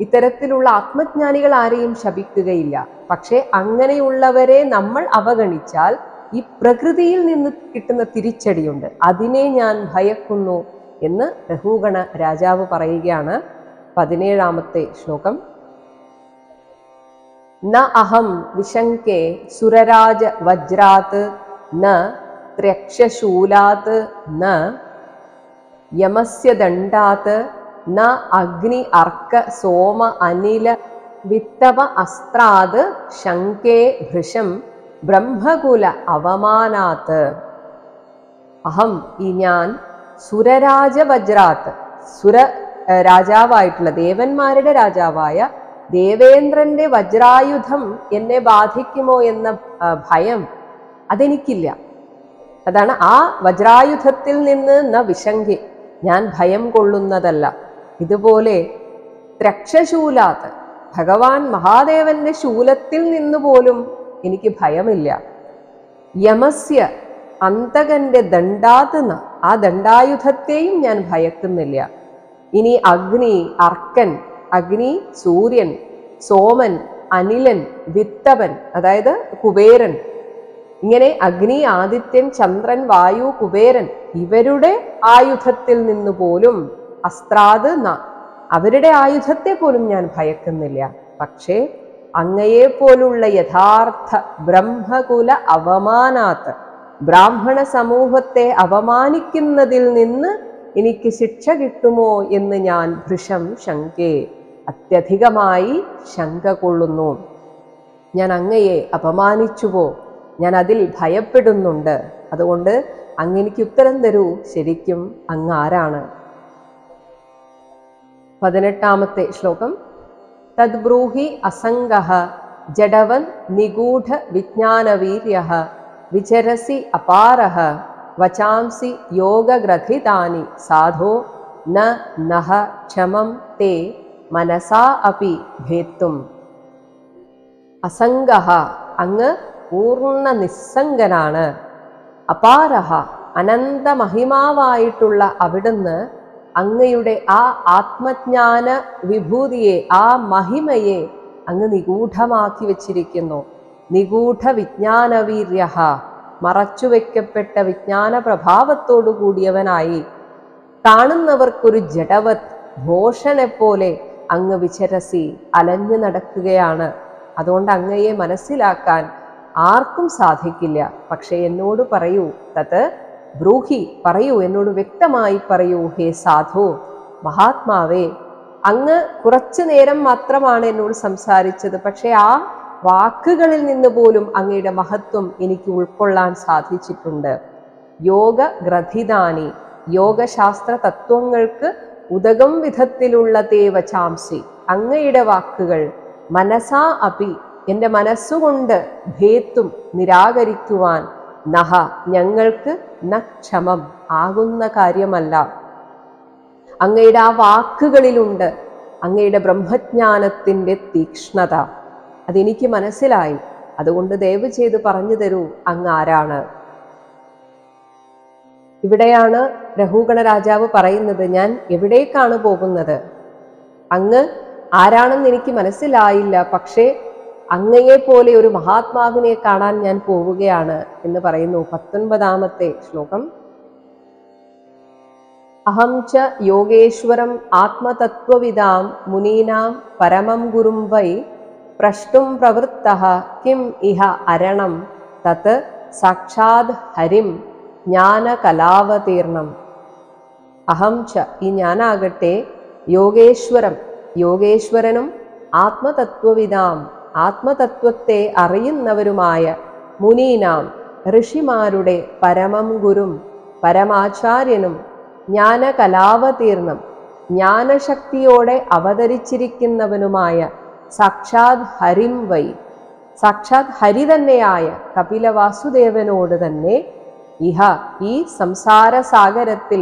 ഇത്തരത്തിലുള്ള ആത്മജ്ഞാനികൾ ആരെയും ശപിക്കുകയില്ല. പക്ഷേ അങ്ങനെയുള്ളവരെ നമ്മൾ അവഗണിച്ചാൽ ഈ പ്രകൃതിയിൽ നിന്ന് കിട്ടുന്ന തിരിച്ചടിയുണ്ട്. അതിനെ ഞാൻ ഭയക്കുന്നു എന്ന് രഘുഗണ രാജാവ് പറയുകയാണ്. 17ാമത്തെ ശ്ലോകം. ന അഹം വിശങ്കേ സുരരാജ വജ്രാത് ന ത്രക്ഷശൂലാത് ന യമസ്യ ദണ്ഡാത് ന അഗ്നി അർക്ക സോമ അനില വിത്തവ അസ്ത്രാത് ശങ്കേ ഭൃശം ബ്രഹ്മകുല അവമാനാത്. അഹം ഈ ഞാൻ സുരരാജ വജ്രാത്ത് സുര രാജാവായിട്ടുള്ള ദേവന്മാരുടെ രാജാവായ ദേവേന്ദ്രന്റെ വജ്രായുധം എന്നെ ബാധിക്കുമോ എന്ന ഭയം അതെനിക്കില്ല. അതാണ് ആ വജ്രായുധത്തിൽ നിന്ന് ന വിശങ്കി ഞാൻ ഭയം കൊള്ളുന്നതല്ല. ഇതുപോലെ ത്രക്ഷശൂലാത്ത് ഭഗവാൻ മഹാദേവന്റെ ശൂലത്തിൽ നിന്ന് പോലും എനിക്ക് ഭയമില്ല. യമസ്യ അന്തകന്റെ ദണ്ഡാത് ന ആ ദണ്ഡായുധത്തെയും ഞാൻ ഭയക്കുന്നില്ല. ഇനി അഗ്നി അർക്കൻ അഗ്നി സൂര്യൻ സോമൻ അനിലൻ വിത്തവൻ അതായത് കുബേരൻ ഇങ്ങനെ അഗ്നി ആദിത്യൻ ചന്ദ്രൻ വായു കുബേരൻ ഇവരുടെ ആയുധത്തിൽ നിന്ന് പോലും അസ്ത്രാത് ന അവരുടെ ആയുധത്തെ പോലും ഞാൻ ഭയക്കുന്നില്ല. പക്ഷേ അങ്ങയെ പോലുള്ള യഥാർത്ഥ ബ്രഹ്മകുല അവമാനാത്ത് ബ്രാഹ്മണ സമൂഹത്തെ അവമാനിക്കുന്നതിൽ നിന്ന് എനിക്ക് ശിക്ഷ കിട്ടുമോ എന്ന് ഞാൻ ഭൃശം ശങ്കേ അത്യധികമായി ശങ്ക കൊള്ളുന്നു. ഞാൻ അങ്ങയെ അപമാനിച്ചുവോ? ഞാൻ അതിൽ ഭയപ്പെടുന്നുണ്ട്. അതുകൊണ്ട് അങ്ങെനിക്ക് ഉത്തരം തരൂ, ശരിക്കും അങ്ങ് ആരാണ്? 18ാമത്തെ ശ്ലോകം. തദ്ബ്രൂഹി അസംഗഃ ജഡവൻ നിഗൂഢ വിജ്ഞാനവീര്യഃ വിചരസി അപാരഃ വചാംസി യോഗഗ്രഥിതാനി സാധോ ന നഹ ക്ഷമം തേ മനസാ അപി ഭേത്തും. അസംഗഃ അങ്ങ് പൂർണ്ണ നിസ്സംഗനാണ്. അപാരഃ അനന്തമഹിമാവായിട്ടുള്ള അവിടുന്ന് അങ്ങയുടെ ആ ആത്മജ്ഞാന വിഭൂതിയെ ആ മഹിമയെ അങ്ങ് നിഗൂഢമാക്കി വച്ചിരിക്കുന്നു. നിഗൂഢ വിജ്ഞാനവീര്യഃ മറച്ചുവെക്കപ്പെട്ട വിജ്ഞാന പ്രഭാവത്തോടു കൂടിയവനായി കാണുന്നവർക്കൊരു ജഡവത് ഘോഷനെ പോലെ അങ്ങ് വിചരസി അലഞ്ഞു നടക്കുകയാണ്. അതുകൊണ്ട് അങ്ങയെ മനസ്സിലാക്കാൻ ആർക്കും സാധിക്കില്ല. പക്ഷെ എന്നോട് പറയൂ, തത് ബ്രൂഹി പറയൂ, എന്നോട് വ്യക്തമായി പറയൂ ഹേ സാധു മഹാത്മാവേ. അങ്ങ് കുറച്ചു നേരം മാത്രമാണ് എന്നോട് സംസാരിച്ചത്. പക്ഷെ ആ വാക്കുകളിൽ നിന്ന് പോലും അങ്ങയുടെ മഹത്വം എനിക്ക് ഉൾക്കൊള്ളാൻ സാധിച്ചിട്ടുണ്ട്. യോഗ ഗ്രഥിതാനി, യോഗശാസ്ത്ര തത്വങ്ങൾക്ക് ഉതകം വിധത്തിലുള്ള തേവചാംസി, അങ്ങയുടെ വാക്കുകൾ മനസാ അപി, എൻ്റെ മനസ്സുകൊണ്ട് ഭേത്തും നിരാകരിക്കുവാൻ നഹ, ഞങ്ങൾക്ക് ന ക്ഷമം, ആകുന്ന കാര്യമല്ല. അങ്ങയുടെ ആ വാക്കുകളിലുണ്ട് അങ്ങയുടെ ബ്രഹ്മജ്ഞാനത്തിൻ്റെ തീക്ഷ്ണത. അതെനിക്ക് മനസ്സിലായി. അതുകൊണ്ട് ദയവ് ചെയ്ത് പറഞ്ഞു തരൂ, അങ്ങ് ആരാണ്? ഇവിടെയാണ് രഘുഗണ രാജാവ് പറയുന്നത്, ഞാൻ എവിടേക്കാണ് പോകുന്നത്? അങ്ങ് ആരാണെന്ന് എനിക്ക് മനസ്സിലായില്ല, പക്ഷേ അങ്ങയെ പോലെ ഒരു മഹാത്മാവിനെ കാണാൻ ഞാൻ പോവുകയാണ് എന്ന് പറയുന്നു. 19-ാമത്തെ ശ്ലോകം. അഹം ച യോഗേശ്വരം ആത്മതത്വവിദാം മുനീനാം പരമം ഗുരും വൈ പ്രഷ്ടും പ്രവൃത്തഃ കിം ഇഹ അരണം തത് സാക്ഷാത് ഹരിം ജ്ഞാനകലാവതീർണം. അഹം ച, ഈ ഞാനാകട്ടെ, യോഗേശ്വരം, യോഗേശ്വരനും ആത്മതത്വവിദാം, ആത്മതത്വത്തെ അറിയുന്നവരുമായ മുനീനാം, ഋഷിമാരുടെ പരമം ഗുരും, പരമാചാര്യനും ജ്ഞാനകലാവതീർണം, ജ്ഞാനശക്തിയോടെ അവതരിച്ചിരിക്കുന്നവനുമായ സാക്ഷാത് ഹരിം വൈ, സാക്ഷാത് ഹരി തന്നെയായ കപിലവാസുദേവനോട് തന്നെ ഇഹ, ഈ സംസാരസാഗരത്തിൽ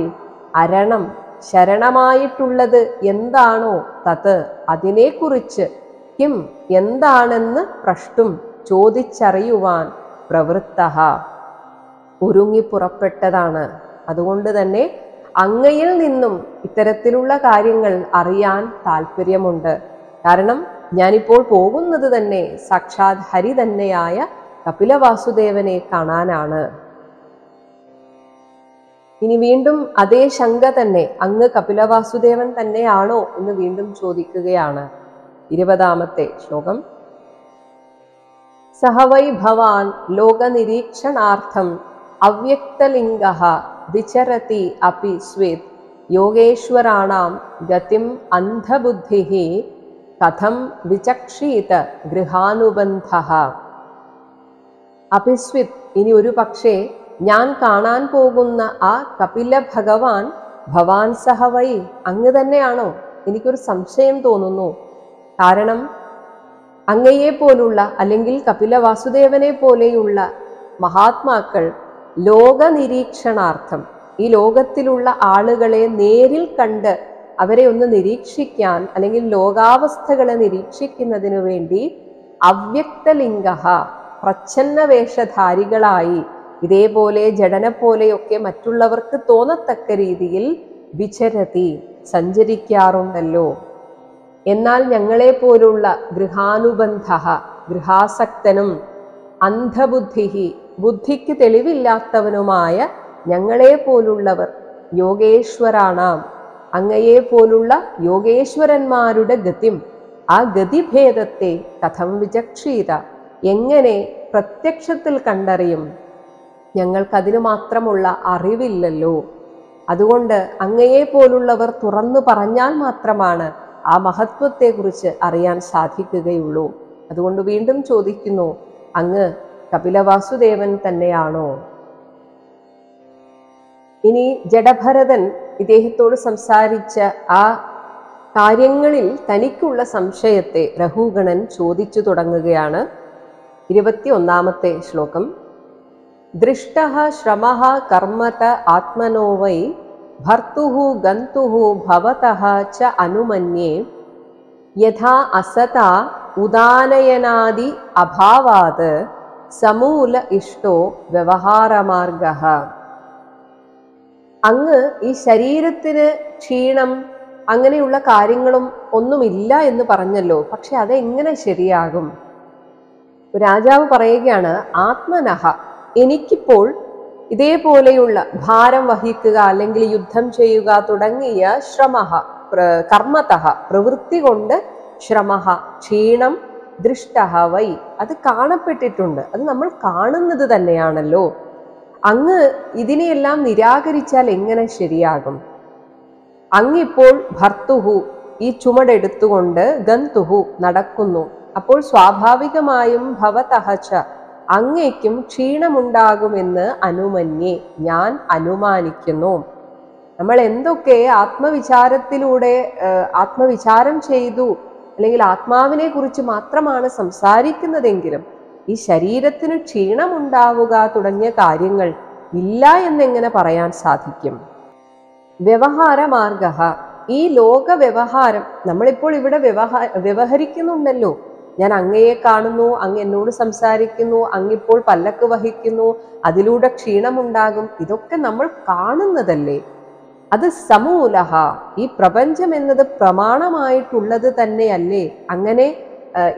അരണം, ശരണമായിട്ടുള്ളത് എന്താണോ, തത്, അതിനെക്കുറിച്ച്, കിം, എന്താണെന്ന് പ്രഷ്ടും, ചോദിച്ചറിയുവാൻ, പ്രവൃത്തഃ, ഒരുങ്ങിപ്പുറപ്പെട്ടതാണ്. അതുകൊണ്ട് തന്നെ അങ്ങയിൽ നിന്നും ഇത്തരത്തിലുള്ള കാര്യങ്ങൾ അറിയാൻ താല്പര്യമുണ്ട്. കാരണം ഞാനിപ്പോൾ പോകുന്നത് തന്നെ സാക്ഷാത് ഹരി തന്നെയായ കപിലവാസുദേവനെ കാണാനാണ്. ഇനി വീണ്ടും അതേ ശങ്ക തന്നെ, അങ്ങ് കപിലവാസുദേവൻ തന്നെയാണോ എന്ന് വീണ്ടും ചോദിക്കുകയാണ്. 20-ാമത്തെ ശ്ലോകം. സഹവൈ ഭവാൻ ലോകനിരീക്ഷണാർത്ഥം അവ്യക്തലിംഗഃ വിചരതി അപി സ്വേത് യോഗേശ്വരാണാം ഗതിം അന്ധബുദ്ധിഃ കഥം വിചക്ഷീത ഗൃഹാനുബന്ധഃ. അപിസ്വിത്, ഇനി ഒരു പക്ഷേ ഞാൻ കാണാൻ പോകുന്ന ആ കപില ഭഗവാൻ, ഭവാൻ സഹവൈ, അങ്ങ് തന്നെയാണോ? എനിക്കൊരു സംശയം തോന്നുന്നു. കാരണം അങ്ങയെ പോലുള്ള, അല്ലെങ്കിൽ കപിലവാസുദേവനെ പോലെയുള്ള മഹാത്മാക്കൾ ലോകനിരീക്ഷണാർത്ഥം, ഈ ലോകത്തിലുള്ള ആളുകളെ നേരിൽ കണ്ട് അവരെ ഒന്ന് നിരീക്ഷിക്കാൻ, അല്ലെങ്കിൽ ലോകാവസ്ഥകളെ നിരീക്ഷിക്കുന്നതിനു വേണ്ടി അവ്യക്തലിംഗഃ, പ്രച്ഛന്ന വേഷധാരികളായി, ഇതേപോലെ ജഡനെ പോലെയൊക്കെ മറ്റുള്ളവർക്ക് തോന്നത്തക്ക രീതിയിൽ വിചരതി, സഞ്ചരിക്കാറുണ്ടല്ലോ. എന്നാൽ ഞങ്ങളെ പോലുള്ള ഗൃഹാനുബന്ധഃ, ഗൃഹാസക്തനും അന്ധബുദ്ധിഃ, ബുദ്ധിക്ക് തെളിവില്ലാത്തവനുമായ ഞങ്ങളെ പോലുള്ളവർ, യോഗേശ്വരാണാം, അങ്ങയെ പോലുള്ള യോഗേശ്വരന്മാരുടെ ഗതിം, ആ ഗതിഭേദത്തെ കഥം വിചക്ഷീത, എങ്ങനെ പ്രത്യക്ഷത്തിൽ കണ്ടറിയും? ഞങ്ങൾക്കതിനു മാത്രമുള്ള അറിവില്ലല്ലോ. അതുകൊണ്ട് അങ്ങയെ പോലുള്ളവർ തുറന്നു പറഞ്ഞാൽ മാത്രമാണ് ആ മഹത്വത്തെക്കുറിച്ച് അറിയാൻ സാധിക്കുകയുള്ളൂ. അതുകൊണ്ട് വീണ്ടും ചോദിക്കുന്നു, അങ്ങ് കപിലവാസുദേവൻ തന്നെയാണോ? ഇനി ജഡഭരതൻ ഇദ്ദേഹത്തോട് സംസാരിച്ച ആ കാര്യങ്ങളിൽ തനിക്കുള്ള സംശയത്തെ രഘുഗണൻ ചോദിച്ചു തുടങ്ങുകയാണ്. 21-ാമത്തെ ശ്ലോകം. ദൃഷ്ടഃ ശ്രമഃ കർമ്മത ആത്മനോ വൈ ഭർത്തുഃ ഗന്തുഃ ഭവതഃ ച അനുമന്യേ യഥാ അസത ഉദാനയനാദി അഭാവാത് സമൂല ഇഷ്ടോ വ്യവഹാരമാർഗഃ. അങ്ങ് ഈ ശരീരത്തിന് ക്ഷീണം അങ്ങനെയുള്ള കാര്യങ്ങളും ഒന്നുമില്ല എന്ന് പറഞ്ഞല്ലോ, പക്ഷെ അതെങ്ങനെ ശരിയാകും? രാജാവ് പറയുകയാണ്, ആത്മനഃ, എനിക്കിപ്പോൾ ഇതേപോലെയുള്ള ഭാരം വഹിക്കുക അല്ലെങ്കിൽ യുദ്ധം ചെയ്യുക തുടങ്ങിയ ശ്രമഃ, കർമ്മതഃ, പ്രവൃത്തി കൊണ്ട് ശ്രമഃ, ക്ഷീണം, ദൃഷ്ടഃ വൈ, അത് കാണപ്പെട്ടിട്ടുണ്ട്, അത് നമ്മൾ കാണുന്നത് തന്നെയാണല്ലോ. അങ്ങ് ഇതിനെയെല്ലാം നിരാകരിച്ചാൽ എങ്ങനെ ശരിയാകും? അങ്ങിപ്പോൾ ഭർത്തുഹു, ഈ ചുമടെടുത്തുകൊണ്ട് ഗന്തുഹു, നടക്കുന്നു, അപ്പോൾ സ്വാഭാവികമായും ഭവതഹച അങ്ങേക്കും ക്ഷീണമുണ്ടാകുമെന്ന് അനുമന്യേ ഞാൻ അനുമാനിക്കുന്നു. നമ്മൾ എന്തൊക്കെ ആത്മവിചാരത്തിലൂടെ ആത്മവിചാരം ചെയ്തു അല്ലെങ്കിൽ ആത്മാവിനെ കുറിച്ച് മാത്രമാണ് സംസാരിക്കുന്നതെങ്കിലും ഈ ശരീരത്തിന് ക്ഷീണമുണ്ടാവുക തുടങ്ങിയ കാര്യങ്ങൾ ഇല്ല എന്നെങ്ങനെ പറയാൻ സാധിക്കും? വ്യവഹാര മാർഗ, ഈ ലോക വ്യവഹാരം നമ്മളിപ്പോൾ ഇവിടെ വ്യവഹരിക്കുന്നുണ്ടല്ലോ. ഞാൻ അങ്ങയെ കാണുന്നു, അങ്ങ് എന്നോട് സംസാരിക്കുന്നു, അങ്ങിപ്പോൾ പല്ലക്ക് വഹിക്കുന്നു, അതിലൂടെ ക്ഷീണമുണ്ടാകും, ഇതൊക്കെ നമ്മൾ കാണുന്നതല്ലേ. അത് സമൂലഹ, ഈ പ്രപഞ്ചം എന്നത് പ്രമാണമായിട്ടുള്ളത് തന്നെയല്ലേ? അങ്ങനെ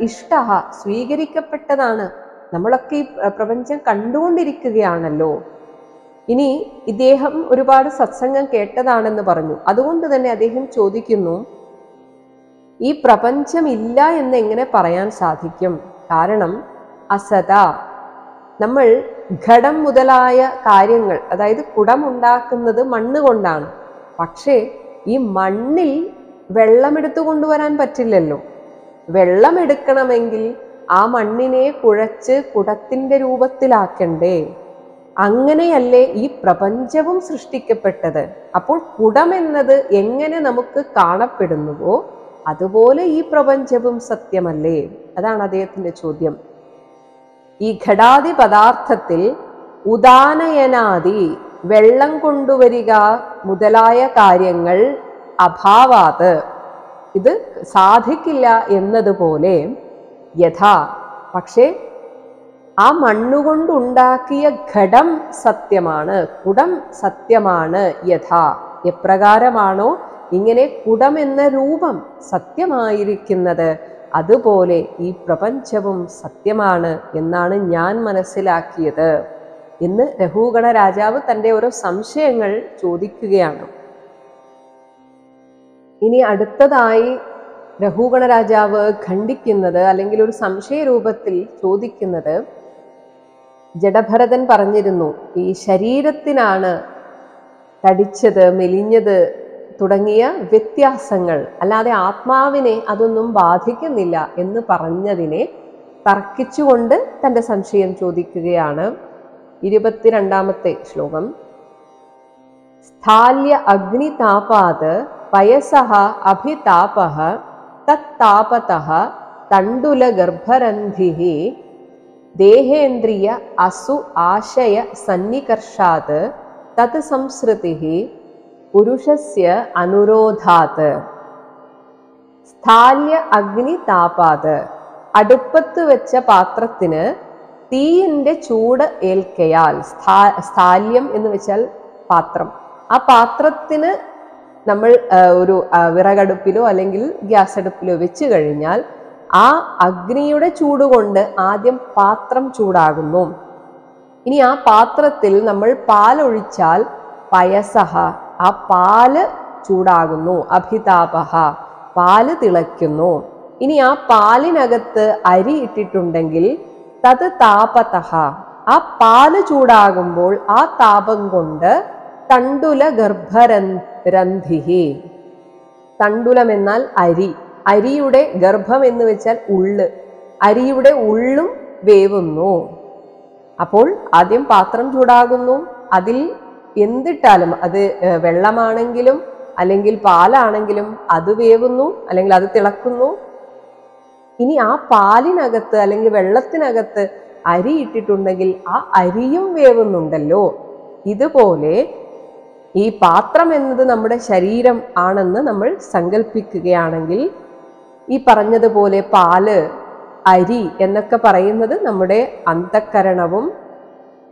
ഇഷ്ടഹ, സ്വീകരിക്കപ്പെട്ടതാണ്. നമ്മളൊക്കെ ഈ പ്രപഞ്ചം കണ്ടുകൊണ്ടിരിക്കുകയാണല്ലോ. ഇനി ഇദ്ദേഹം ഒരുപാട് സത്സംഗം കേട്ടതാണെന്ന് പറഞ്ഞു. അതുകൊണ്ട് തന്നെ അദ്ദേഹം ചോദിക്കുന്നു, ഈ പ്രപഞ്ചം ഇല്ല എന്ന് എങ്ങനെ പറയാൻ സാധിക്കും? കാരണം അസത, നമ്മൾ ഘടം മുതലായ കാര്യങ്ങൾ, അതായത് കുടം ഉണ്ടാക്കുന്നത് മണ്ണ് കൊണ്ടാണ്. പക്ഷേ ഈ മണ്ണിൽ വെള്ളമെടുത്തു കൊണ്ടുവരാൻ പറ്റില്ലല്ലോ. വെള്ളം എടുക്കണമെങ്കിൽ ആ മണ്ണിനെ കുഴച്ച് കുടത്തിന്റെ രൂപത്തിലാക്കണ്ടേ? അങ്ങനെയല്ലേ ഈ പ്രപഞ്ചവും സൃഷ്ടിക്കപ്പെട്ടത്. അപ്പോൾ കുടം എന്നത് എങ്ങനെ നമുക്ക് കാണപ്പെടുന്നുവോ അതുപോലെ ഈ പ്രപഞ്ചവും സത്യമല്ലേ? അതാണ് അദ്ദേഹത്തിന്റെ ചോദ്യം. ഈ ഘടാദി പദാർത്ഥത്തിൽ ഉദാനയനാദി, വെള്ളം കൊണ്ടുവരിക മുതലായ കാര്യങ്ങൾ അഭാവാത്, ഇത് സാധിക്കില്ല എന്നതുപോലെ യഥാ, പക്ഷേ ആ മണ്ണുകൊണ്ടുണ്ടാക്കിയ ഘടം സത്യമാണ്, കുടം സത്യമാണ്. യഥാ, എപ്രകാരമാണോ ഇങ്ങനെ കുടം എന്ന രൂപം സത്യമായിരിക്കുന്നത് അതുപോലെ ഈ പ്രപഞ്ചവും സത്യമാണ് എന്നാണ് ഞാൻ മനസ്സിലാക്കിയത് എന്ന് രഘുഗണ രാജാവ് തൻ്റെ ഓരോ സംശയങ്ങൾ ചോദിക്കുകയാണ്. ഇനി അടുത്തതായി രഘുഗണ രാജാവ് ഖണ്ഡിക്കുന്നത് അല്ലെങ്കിൽ ഒരു സംശയ രൂപത്തിൽ ചോദിക്കുന്നത്, ജഡഭരതൻ പറഞ്ഞിരുന്നു ഈ ശരീരത്തിനാണ് തടിച്ചത് മെലിഞ്ഞത് തുടങ്ങിയ വ്യത്യാസങ്ങൾ, അല്ലാതെ ആത്മാവിനെ അതൊന്നും ബാധിക്കുന്നില്ല എന്ന് പറഞ്ഞതിനെ തർക്കിച്ചുകൊണ്ട് തൻ്റെ സംശയം ചോദിക്കുകയാണ്. 22ാമത്തെ ശ്ലോകം. സ്ഥാല്യ അഗ്നിതാപാത് പയസഃ അഭിതാപഃ തത്താപതഃ തണ്ടുലഗർഭരന്ധിഃ ദേഹേന്ദ്രിയ അസു ആശയ സന്നികർഷാത് തത് സംസൃതിഃ പുരുഷസ്യ അനുരോധാത്. സ്ഥാല്യ അഗ്നിതാപാത്, അടുപ്പത്ത് വെച്ച പാത്രത്തിന് തീയിൻ്റെ ചൂട് ഏൽക്കയാൽ, സ്ഥാല്യം എന്ന് വെച്ചാൽ പാത്രം, ആ പാത്രത്തിന് നമ്മൾ ഒരു വിറകടുപ്പിലോ അല്ലെങ്കിൽ ഗ്യാസ് അടുപ്പിലോ വെച്ച് കഴിഞ്ഞാൽ ആ അഗ്നിയുടെ ചൂടുകൊണ്ട് ആദ്യം പാത്രം ചൂടാകുന്നു. ഇനി ആ പാത്രത്തിൽ നമ്മൾ പാലൊഴിച്ചാൽ പയസഹ, ആ പാല് ചൂടാകുന്നു. അഭിതാപഹ, പാല് തിളയ്ക്കുന്നു. ഇനി ആ പാലിനകത്ത് അരി ഇട്ടിട്ടുണ്ടെങ്കിൽ തത് താപതഹ, ആ പാല് ചൂടാകുമ്പോൾ ആ താപം കൊണ്ട് തണ്ടുല ഗർഭരന്ധിഹി, തണ്ടുലം എന്നാൽ അരി, അരിയുടെ ഗർഭം എന്ന് വെച്ചാൽ ഉള്ള്, അരിയുടെ ഉള്ളും വേവുന്നു. അപ്പോൾ ആദ്യം പാത്രം ചൂടാകുന്നു, അതിൽ എന്തിട്ടാലും അത് വെള്ളമാണെങ്കിലും അല്ലെങ്കിൽ പാലാണെങ്കിലും അത് വേവുന്നു അല്ലെങ്കിൽ അത് തിളക്കുന്നു. ഇനി ആ പാലിനകത്ത് അല്ലെങ്കിൽ വെള്ളത്തിനകത്ത് അരി ഇട്ടിട്ടുണ്ടെങ്കിൽ ആ അരിയും വേവുന്നുണ്ടല്ലോ. ഇതുപോലെ ഈ പാത്രം എന്നത് നമ്മുടെ ശരീരം ആണെന്ന് നമ്മൾ സങ്കല്പിക്കുകയാണെങ്കിൽ ഈ പറഞ്ഞതുപോലെ പാല്, അരി എന്നൊക്കെ പറയുന്നത് നമ്മുടെ അന്തഃകരണവും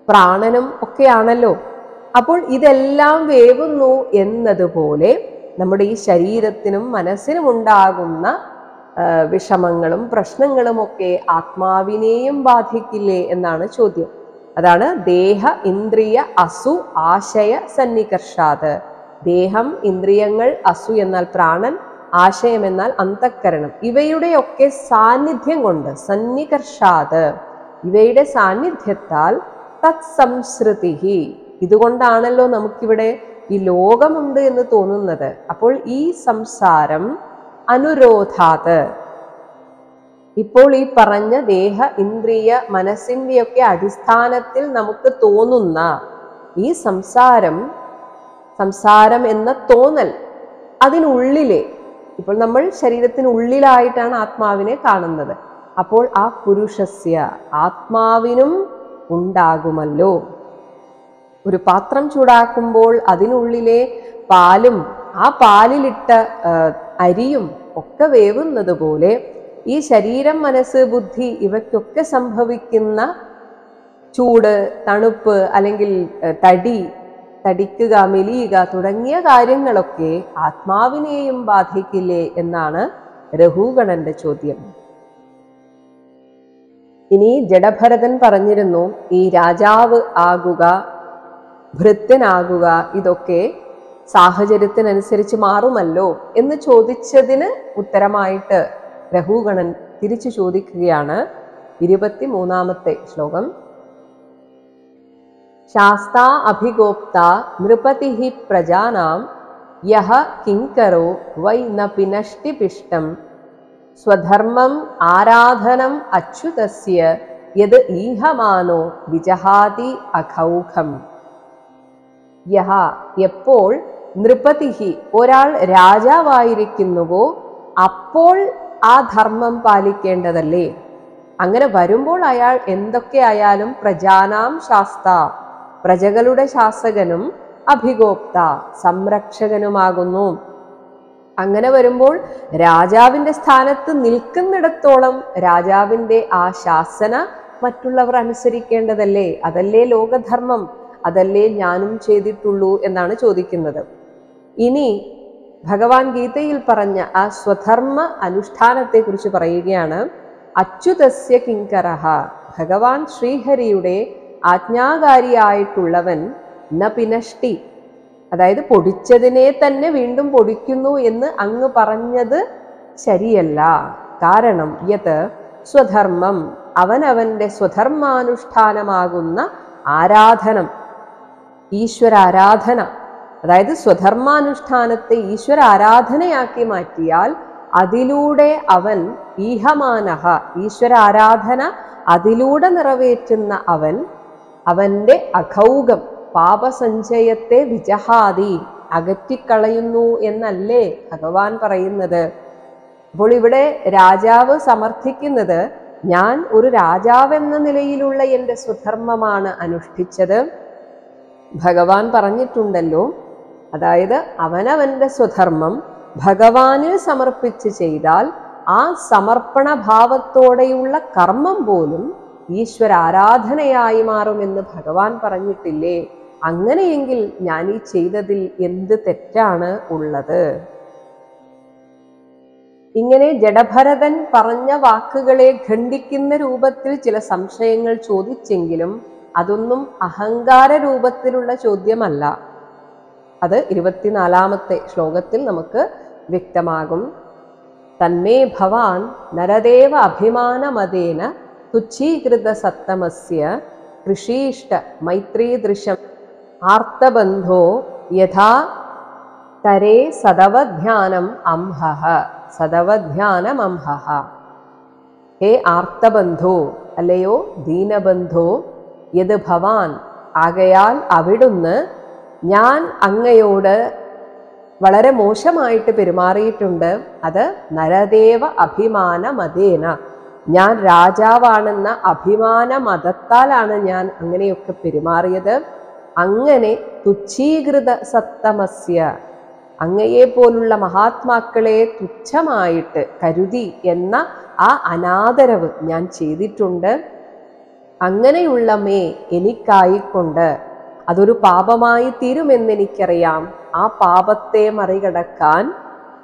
പ്രാണനും ഒക്കെയാണല്ലോ. അപ്പോൾ ഇതെല്ലാം വേവുന്നു എന്നതുപോലെ നമ്മുടെ ഈ ശരീരത്തിനും മനസ്സിനും ഉണ്ടാകുന്ന വിഷമങ്ങളും പ്രശ്നങ്ങളും ഒക്കെ ആത്മാവിനെയും ബാധിക്കില്ലേ എന്നാണ് ചോദ്യം. അതാണ് ദേഹ ഇന്ദ്രിയ അസു ആശയ സന്നികർഷാത്. ദേഹം, ഇന്ദ്രിയങ്ങൾ, അസു എന്നാൽ പ്രാണൻ, ആശയം എന്നാൽ അന്തഃകരണം, ഇവയുടെയൊക്കെ സാന്നിധ്യം കൊണ്ട്, സന്നികർഷാത് ഇവയുടെ സാന്നിധ്യത്താൽ തത് സംസൃതിഹി, ഇതുകൊണ്ടാണല്ലോ നമുക്കിവിടെ ഈ ലോകമുണ്ട് എന്ന് തോന്നുന്നത്. അപ്പോൾ ഈ സംസാരം അനുരോധാത്, ഇപ്പോൾ ഈ പറഞ്ഞ ദേഹ ഇന്ദ്രിയ മനസ്സിൻ്റെയൊക്കെ അടിസ്ഥാനത്തിൽ നമുക്ക് തോന്നുന്ന ഈ സംസാരം എന്ന തോന്നൽ, അതിനുള്ളിലെ, ഇപ്പോൾ നമ്മൾ ശരീരത്തിനുള്ളിലായിട്ടാണ് ആത്മാവിനെ കാണുന്നത്. അപ്പോൾ ആ പുരുഷസ്യ, ആത്മാവിനും ഉണ്ടാകുമല്ലോ. ഒരു പാത്രം ചൂടാക്കുമ്പോൾ അതിനുള്ളിലെ പാലും ആ പാലിലിട്ട അരിയും ഒക്കെ വേവുന്നത് പോലെ ഈ ശരീരം, മനസ്സ്, ബുദ്ധി ഇവയ്ക്കൊക്കെ സംഭവിക്കുന്ന ചൂട്, തണുപ്പ്, അല്ലെങ്കിൽ തടിക്കുക, മെലിയുക തുടങ്ങിയ കാര്യങ്ങളൊക്കെ ആത്മാവിനെയും ബാധിക്കില്ലേ എന്നാണ് രഘുഗണന്റെ ചോദ്യം. ഇനി ജഡഭരതൻ പറഞ്ഞിരുന്നു, ഈ രാജാവ് ആകുക, ഭൃത്യനാകുക ഇതൊക്കെ സാഹചര്യത്തിനനുസരിച്ച് മാറുമല്ലോ എന്ന് ചോദിച്ചതിന് ഉത്തരമായിട്ട് രഘുഗണൻ തിരിച്ചു ചോദിക്കുകയാണ്. 23-ാമത്തെ ശ്ലോകം. ശാസ്താ അഭിഗോപ്ത നൃപതിഃ പ്രജാനാം യഹ കിങ്കരോ വൈ ന പിനഷ്ടി പിഷ്ടം സ്വധർമ്മം ആരാധനം അച്യുതസ്യ യത് ഈഹമാനോ വിജഹാതി അഖൗഖം. യഹ, എപ്പോൾ, നൃപതിഹി, ഒരാൾ രാജാവായിരിക്കുന്നുവോ അപ്പോൾ ആ ധർമ്മം പാലിക്കേണ്ടതല്ലേ? അങ്ങനെ വരുമ്പോൾ അയാൾ എന്തൊക്കെ ആയാലും പ്രജാനാം ശാസ്ത, പ്രജകളുടെ ശാസകനും, അഭിഗോപ്ത, സംരക്ഷകനുമാകുന്നു. അങ്ങനെ വരുമ്പോൾ രാജാവിൻ്റെ സ്ഥാനത്ത് നിൽക്കുന്നിടത്തോളം രാജാവിൻ്റെ ആ ശാസന മറ്റുള്ളവർ അനുസരിക്കേണ്ടതല്ലേ? അതല്ലേ ലോകധർമ്മം, അതല്ലേ ഞാനും ചെയ്തിട്ടുള്ളൂ എന്നാണ് ചോദിക്കുന്നത്. ഇനി ഭഗവാൻ ഗീതയിൽ പറഞ്ഞ ആ സ്വധർമ്മ അനുഷ്ഠാനത്തെക്കുറിച്ച് പറയുകയാണ്. അച്യുതസ്യ കിങ്കരഃ, ഭഗവാൻ ശ്രീഹരിയുടെ ആജ്ഞാകാരിയായിട്ടുള്ളവൻ ന പിനഷ്ടി, അതായത് പൊടിച്ചതിനെ തന്നെ വീണ്ടും പൊടിക്കുന്നു എന്ന് അങ്ങ് പറഞ്ഞത് ശരിയല്ല. കാരണം യത് സ്വധർമ്മം, അവനവന്റെ സ്വധർമാനുഷ്ഠാനമാകുന്ന ആരാധനം, ഈശ്വരാരാധന, അതായത് സ്വധർമാനുഷ്ഠാനത്തെ ഈശ്വര ആരാധനയാക്കി മാറ്റിയാൽ അതിലൂടെ അവൻ ഈഹമാനഹ, ഈശ്വര ആരാധന അതിലൂടെ നിറവേറ്റുന്ന അവന്റെ അഖൗകം, പാപസഞ്ചയത്തെ വിജഹാതി, അകറ്റിക്കളയുന്നു എന്നല്ലേ ഭഗവാൻ പറയുന്നത്. അപ്പോൾ ഇവിടെ രാജാവ് സമർത്ഥിക്കുന്നത്, ഞാൻ ഒരു രാജാവെന്ന നിലയിലുള്ള എൻ്റെ സ്വധർമ്മമാണ് അനുഷ്ഠിച്ചത്. ഭഗവാൻ പറഞ്ഞിട്ടുണ്ടല്ലോ, അതായത് അവനവന്റെ സ്വധർമ്മം ഭഗവാന് സമർപ്പിച്ച് ചെയ്താൽ ആ സമർപ്പണ ഭാവത്തോടെയുള്ള കർമ്മം പോലും ഈശ്വര ആരാധനയായി മാറുമെന്ന് ഭഗവാൻ പറഞ്ഞിട്ടില്ലേ? അങ്ങനെയെങ്കിൽ ഞാൻ ഈ ചെയ്തതിൽ എന്ത് തെറ്റാണ് ഉള്ളത്? ഇങ്ങനെ ജഡഭരതൻ പറഞ്ഞ വാക്കുകളെ ഖണ്ഡിക്കുന്ന രൂപത്തിൽ ചില സംശയങ്ങൾ ചോദിച്ചെങ്കിലും അതൊന്നും അഹങ്കാര രൂപത്തിലുള്ള ചോദ്യമല്ല. അത് 24-ാമത്തെ ശ്ലോകത്തിൽ നമുക്ക് വ്യക്തമാകും. തന്മേ ഭവാൻ നരദേവ അഭിമാനമതേന തുച്ഛീകൃത സത്തമസ്യ കൃഷീഷ്ട മൈത്രീദൃശം ആർത്തബന്ധോ യഥാ തരേ സദവധ്യാനം അംഹഃ, സദവധ്യാനം അംഹഃ. ഹേ ആർത്തബന്ധോ, അല്ലയോ ദീനബന്ധോ, യത് ഭവാൻ, ആകയാൽ അവിടുന്ന്, ഞാൻ അങ്ങയോട് വളരെ മോശമായിട്ട് പെരുമാറിയിട്ടുണ്ട്. അത് നരദേവ അഭിമാനമതേന, ഞാൻ രാജാവാണെന്ന അഭിമാന മതത്താലാണ് ഞാൻ അങ്ങനെയൊക്കെ പെരുമാറിയത്. അങ്ങനെ തുച്ഛീകൃത സത്തമസ്യ, അങ്ങയെ പോലുള്ള മഹാത്മാക്കളെ തുച്ഛമായിട്ട് കരുതി എന്ന ആ അനാദരവ് ഞാൻ ചെയ്തിട്ടുണ്ട്. അങ്ങനെയുള്ള മേ, എനിക്കായിക്കൊണ്ട് അതൊരു പാപമായി തീരുമെന്നെനിക്കറിയാം. ആ പാപത്തെ മറികടക്കാൻ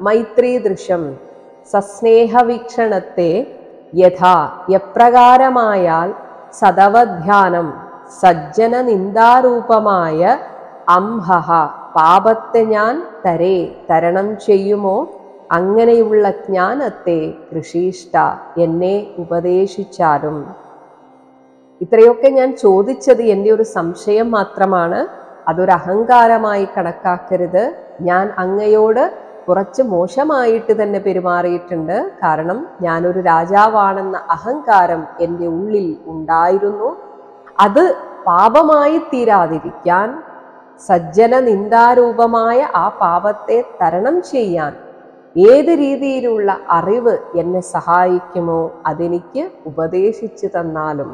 മൈത്രീദൃശം, സസ്നേഹവീക്ഷണത്തെ, യഥാ, എപ്രകാരമായാൽ, സദവധ്യാനം, സജ്ജന നിന്ദാരൂപമായ, അംഹഃ, പാപത്തെ ഞാൻ തരണം ചെയ്യുമോ, അങ്ങനെയുള്ള ജ്ഞാനത്തെ കൃഷീഷ്ട, എന്നെ ഉപദേശിച്ചാലും. ഇത്രയൊക്കെ ഞാൻ ചോദിച്ചത് എൻ്റെ ഒരു സംശയം മാത്രമാണ്, അതൊരു അഹങ്കാരമായി കണക്കാക്കരുത്. ഞാൻ അങ്ങയോട് കുറച്ച് മോശമായിട്ട് തന്നെ പെരുമാറിയിട്ടുണ്ട്. കാരണം ഞാനൊരു രാജാവാണെന്ന അഹങ്കാരം എൻ്റെ ഉള്ളിൽ ഉണ്ടായിരുന്നു. അത് പാപമായി തീരാതിരിക്കാൻ, സജ്ജന നിന്ദാരൂപമായ ആ പാപത്തെ തരണം ചെയ്യാൻ ഏത് രീതിയിലുള്ള അറിവ് എന്നെ സഹായിക്കുമോ അതെനിക്ക് ഉപദേശിച്ചു തന്നാലും.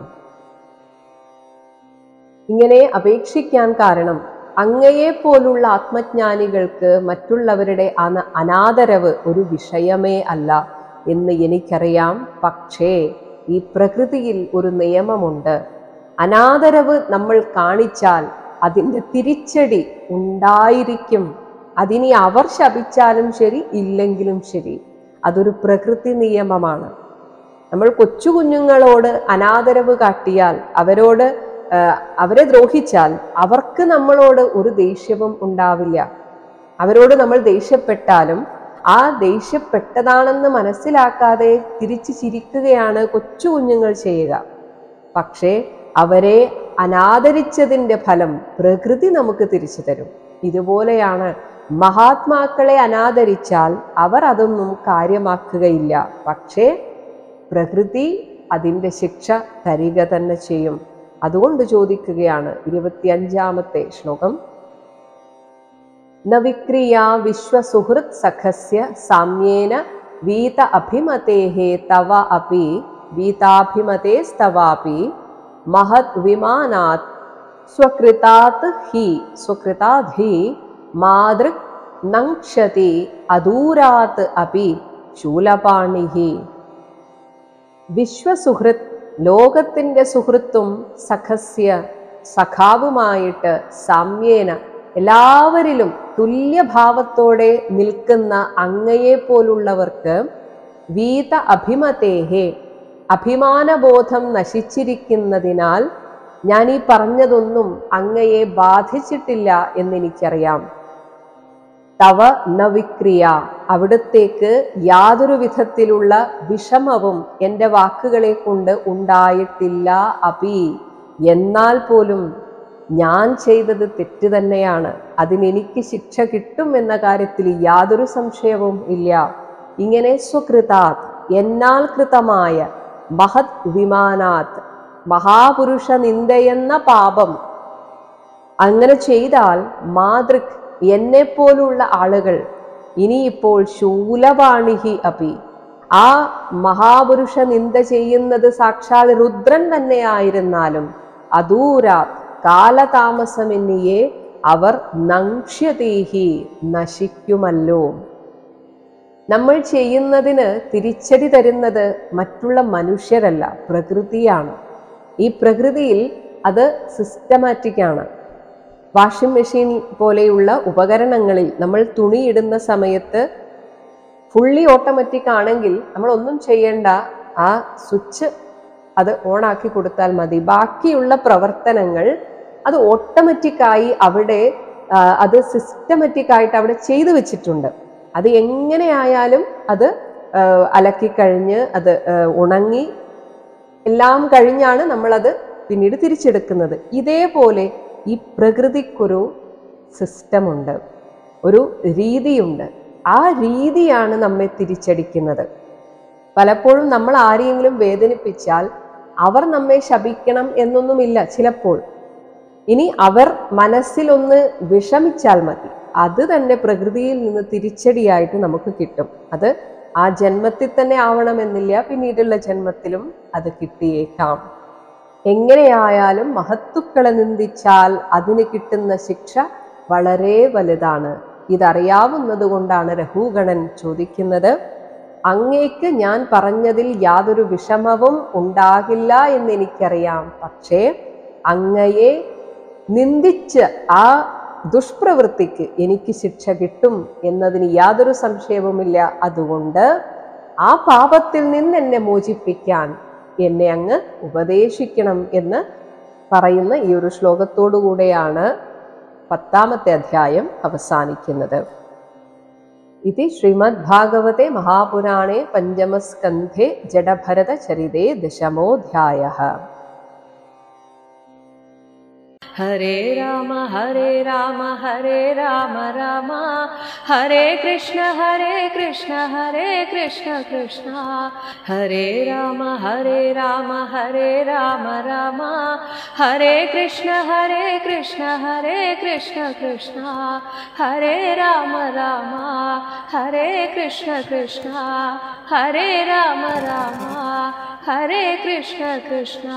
ഇങ്ങനെ അപേക്ഷിക്കാൻ കാരണം അങ്ങയെ പോലുള്ള ആത്മജ്ഞാനികൾക്ക് മറ്റുള്ളവരുടെ അനാദരവ് ഒരു വിഷയമേ അല്ല എന്ന് എനിക്കറിയാം. പക്ഷേ ഈ പ്രകൃതിയിൽ ഒരു നിയമമുണ്ട്. അനാദരവ് നമ്മൾ കാണിച്ചാൽ അതിൻ്റെ തിരിച്ചടി ഉണ്ടായിരിക്കും. അതിനി അവർ ശപിച്ചാലും ശരി, ഇല്ലെങ്കിലും ശരി. അതൊരു പ്രകൃതി നിയമമാണ്. നമ്മൾ കൊച്ചു കുഞ്ഞുങ്ങളോട് അനാദരവ് കാട്ടിയാൽ, അവരെ ദ്രോഹിച്ചാൽ അവർക്ക് നമ്മളോട് ഒരു ദേഷ്യവും ഉണ്ടാവില്ല. അവരോട് നമ്മൾ ദേഷ്യപ്പെട്ടാലും ആ ദേഷ്യപ്പെട്ടതാണെന്ന് മനസ്സിലാക്കാതെ തിരിച്ചു ചിരിക്കുകയാണ് കൊച്ചു കുഞ്ഞുങ്ങൾ ചെയ്യുക. പക്ഷേ അവരെ അനാദരിച്ചതിൻ്റെ ഫലം പ്രകൃതി നമുക്ക് തിരിച്ചു തരും. ഇതുപോലെയാണ് മഹാത്മാക്കളെ അനാദരിച്ചാൽ അവർ അതൊന്നും കാര്യമാക്കുകയില്ല. പക്ഷേ പ്രകൃതി അതിൻ്റെ ശിക്ഷ തരിക തന്നെ ചെയ്യും. അതുകൊണ്ട് ചോദിക്കുകയാണ് 25-ാമത്തെ ശ്ലോകം. ന വിക്രിയാ വിശ്വസുഹൃത് സഖസ്യ സാമ്യേന വീത അഭിമതേഹേ തവ അപി വീതാഭിമതേസ്തവാപി മഹത് വിമാനാത് സ്വകൃതാത് ഹി മാതൃക് നങ്ക്ഷതി അദൂരാത് അപി ശൂലപാണിഹി. വിശ്വസുഹൃത്ത്, ലോകത്തിൻ്റെ സുഹൃത്തും സഖസ്യ, സഖാവുമായിട്ട് സാമ്യേന, എല്ലാവരിലും തുല്യഭാവത്തോടെ നിൽക്കുന്ന അങ്ങയെ പോലുള്ളവർക്ക് വീത അഭിമതേഹേ, അഭിമാനബോധം നശിച്ചിരിക്കുന്നതിനാൽ ഞാൻ ഈ പറഞ്ഞതൊന്നും അങ്ങയെ ബാധിച്ചിട്ടില്ല എന്നെനിക്കറിയാം. തവ ന വിക്രിയ, അവിടത്തേക്ക് യാതൊരു വിധത്തിലുള്ള വിഷമവും എൻ്റെ വാക്കുകളെ കൊണ്ട് ഉണ്ടായിട്ടില്ല. അപി, എന്നാൽ പോലും ഞാൻ ചെയ്തത് തെറ്റ് തന്നെയാണ്, അതിനെനിക്ക് ശിക്ഷ കിട്ടും എന്ന കാര്യത്തിൽ യാതൊരു സംശയവും ഇല്ല. ഇങ്ങനെ സ്വകൃതാത്, എന്നാൽ കൃതമായ, മഹത് വിമാനാത്, മഹാപുരുഷ നിന്ദയെന്ന പാപം അങ്ങനെ ചെയ്താൽ മാതൃക്, എന്നെപ്പോലുള്ള ആളുകൾ ഇനിയിപ്പോൾ ശൂലപാണിഹി അപി, ആ മഹാപുരുഷ നിന്ദ ചെയ്യുന്നത് സാക്ഷാൽ രുദ്രൻ തന്നെ ആയിരുന്നാലും അദൂരാത്, കാലതാമസമെന്നിയെ അവർ നങ്ഷ്യതീഹി, നശിക്കുമല്ലോ. നമ്മൾ ചെയ്യുന്നതിന് തിരിച്ചടി തരുന്നത് മറ്റുള്ള മനുഷ്യരല്ല, പ്രകൃതിയാണ്. ഈ പ്രകൃതിയിൽ അത് സിസ്റ്റമാറ്റിക്കാണ്. വാഷിംഗ് മെഷീൻ പോലെയുള്ള ഉപകരണങ്ങളിൽ നമ്മൾ തുണിയിടുന്ന സമയത്ത് ഫുള്ളി ഓട്ടോമാറ്റിക് ആണെങ്കിൽ നമ്മൾ ഒന്നും ചെയ്യേണ്ട, ആ സ്വിച്ച് അത് ഓണാക്കി കൊടുത്താൽ മതി. ബാക്കിയുള്ള പ്രവർത്തനങ്ങൾ അത് ഓട്ടോമാറ്റിക്കായി അവിടെ അത് സിസ്റ്റമാറ്റിക്കായിട്ട് അവിടെ ചെയ്തു വെച്ചിട്ടുണ്ട്. അത് എങ്ങനെയായാലും അത് അലക്കിക്കഴിഞ്ഞ് അത് ഉണങ്ങി എല്ലാം കഴിഞ്ഞാണ് നമ്മളത് പിന്നീട് തിരിച്ചെടുക്കുന്നത്. ഇതേപോലെ ഈ പ്രകൃതിക്കൊരു സിസ്റ്റമുണ്ട്, ഒരു രീതിയുണ്ട്. ആ രീതിയാണ് നമ്മെ തിരിച്ചടിക്കുന്നത്. പലപ്പോഴും നമ്മൾ ആരെയെങ്കിലും വേദനിപ്പിച്ചാൽ അവർ നമ്മെ ശപിക്കണം എന്നൊന്നുമില്ല ചിലപ്പോൾ. ഇനി അവർ മനസ്സിലൊന്ന് വിഷമിച്ചാൽ മതി, അത് തന്നെ പ്രകൃതിയിൽ നിന്ന് തിരിച്ചടിയായിട്ട് നമുക്ക് കിട്ടും. അത് ആ ജന്മത്തിൽ തന്നെ ആവണമെന്നില്ല, പിന്നീടുള്ള ജന്മത്തിലും അത് കിട്ടിയേക്കാം. എങ്ങനെയായാലും മഹത്തുക്കളെ നിന്ദിച്ചാൽ അതിന് കിട്ടുന്ന ശിക്ഷ വളരെ വലുതാണ്. ഇതറിയാവുന്നത് കൊണ്ടാണ് രഘുഗണൻ ചോദിക്കുന്നത്, അങ്ങേക്ക് ഞാൻ പറഞ്ഞതിൽ യാതൊരു വിഷമവും ഉണ്ടാകില്ല എന്നെനിക്കറിയാം. പക്ഷേ അങ്ങയെ നിന്ദിച്ച് ആ ദുഷ്പ്രവൃത്തിക്ക് എനിക്ക് ശിക്ഷ കിട്ടും എന്നതിന് യാതൊരു സംശയവുമില്ല. അതുകൊണ്ട് ആ പാപത്തിൽ നിന്ന് എന്നെ മോചിപ്പിക്കാൻ എന്നെ അങ്ങ് ഉപദേശിക്കണം എന്ന് പറയുന്ന ഈ ഒരു ശ്ലോകത്തോടുകൂടെയാണ് 10-ാമത്തെ അധ്യായം അവസാനിക്കുന്നത്. ഇതി ശ്രീമദ് ഭാഗവതേ മഹാപുരാണേ പഞ്ചമസ്കന്ധേ ജഡഭരത ചരിതേ 10-മോऽധ്യായഃ. ഹരേ രാമ ഹരേ രാമ ഹരേ രാമ രാമ ഹരേ കൃഷ്ണ ഹരേ കൃഷ്ണ ഹരേ കൃഷ്ണ കൃഷ്ണ ഹരേ രാമ ഹരേ രാമ ഹരേ രാമ രാമ ഹരേ കൃഷ്ണ ഹരേ കൃഷ്ണ ഹരേ കൃഷ്ണ കൃഷ്ണ ഹരേ രാമ രാമ ഹരേ കൃഷ്ണ കൃഷ്ണ ഹരേ രാമ രാമ ഹരേ കൃഷ്ണ കൃഷ്ണ.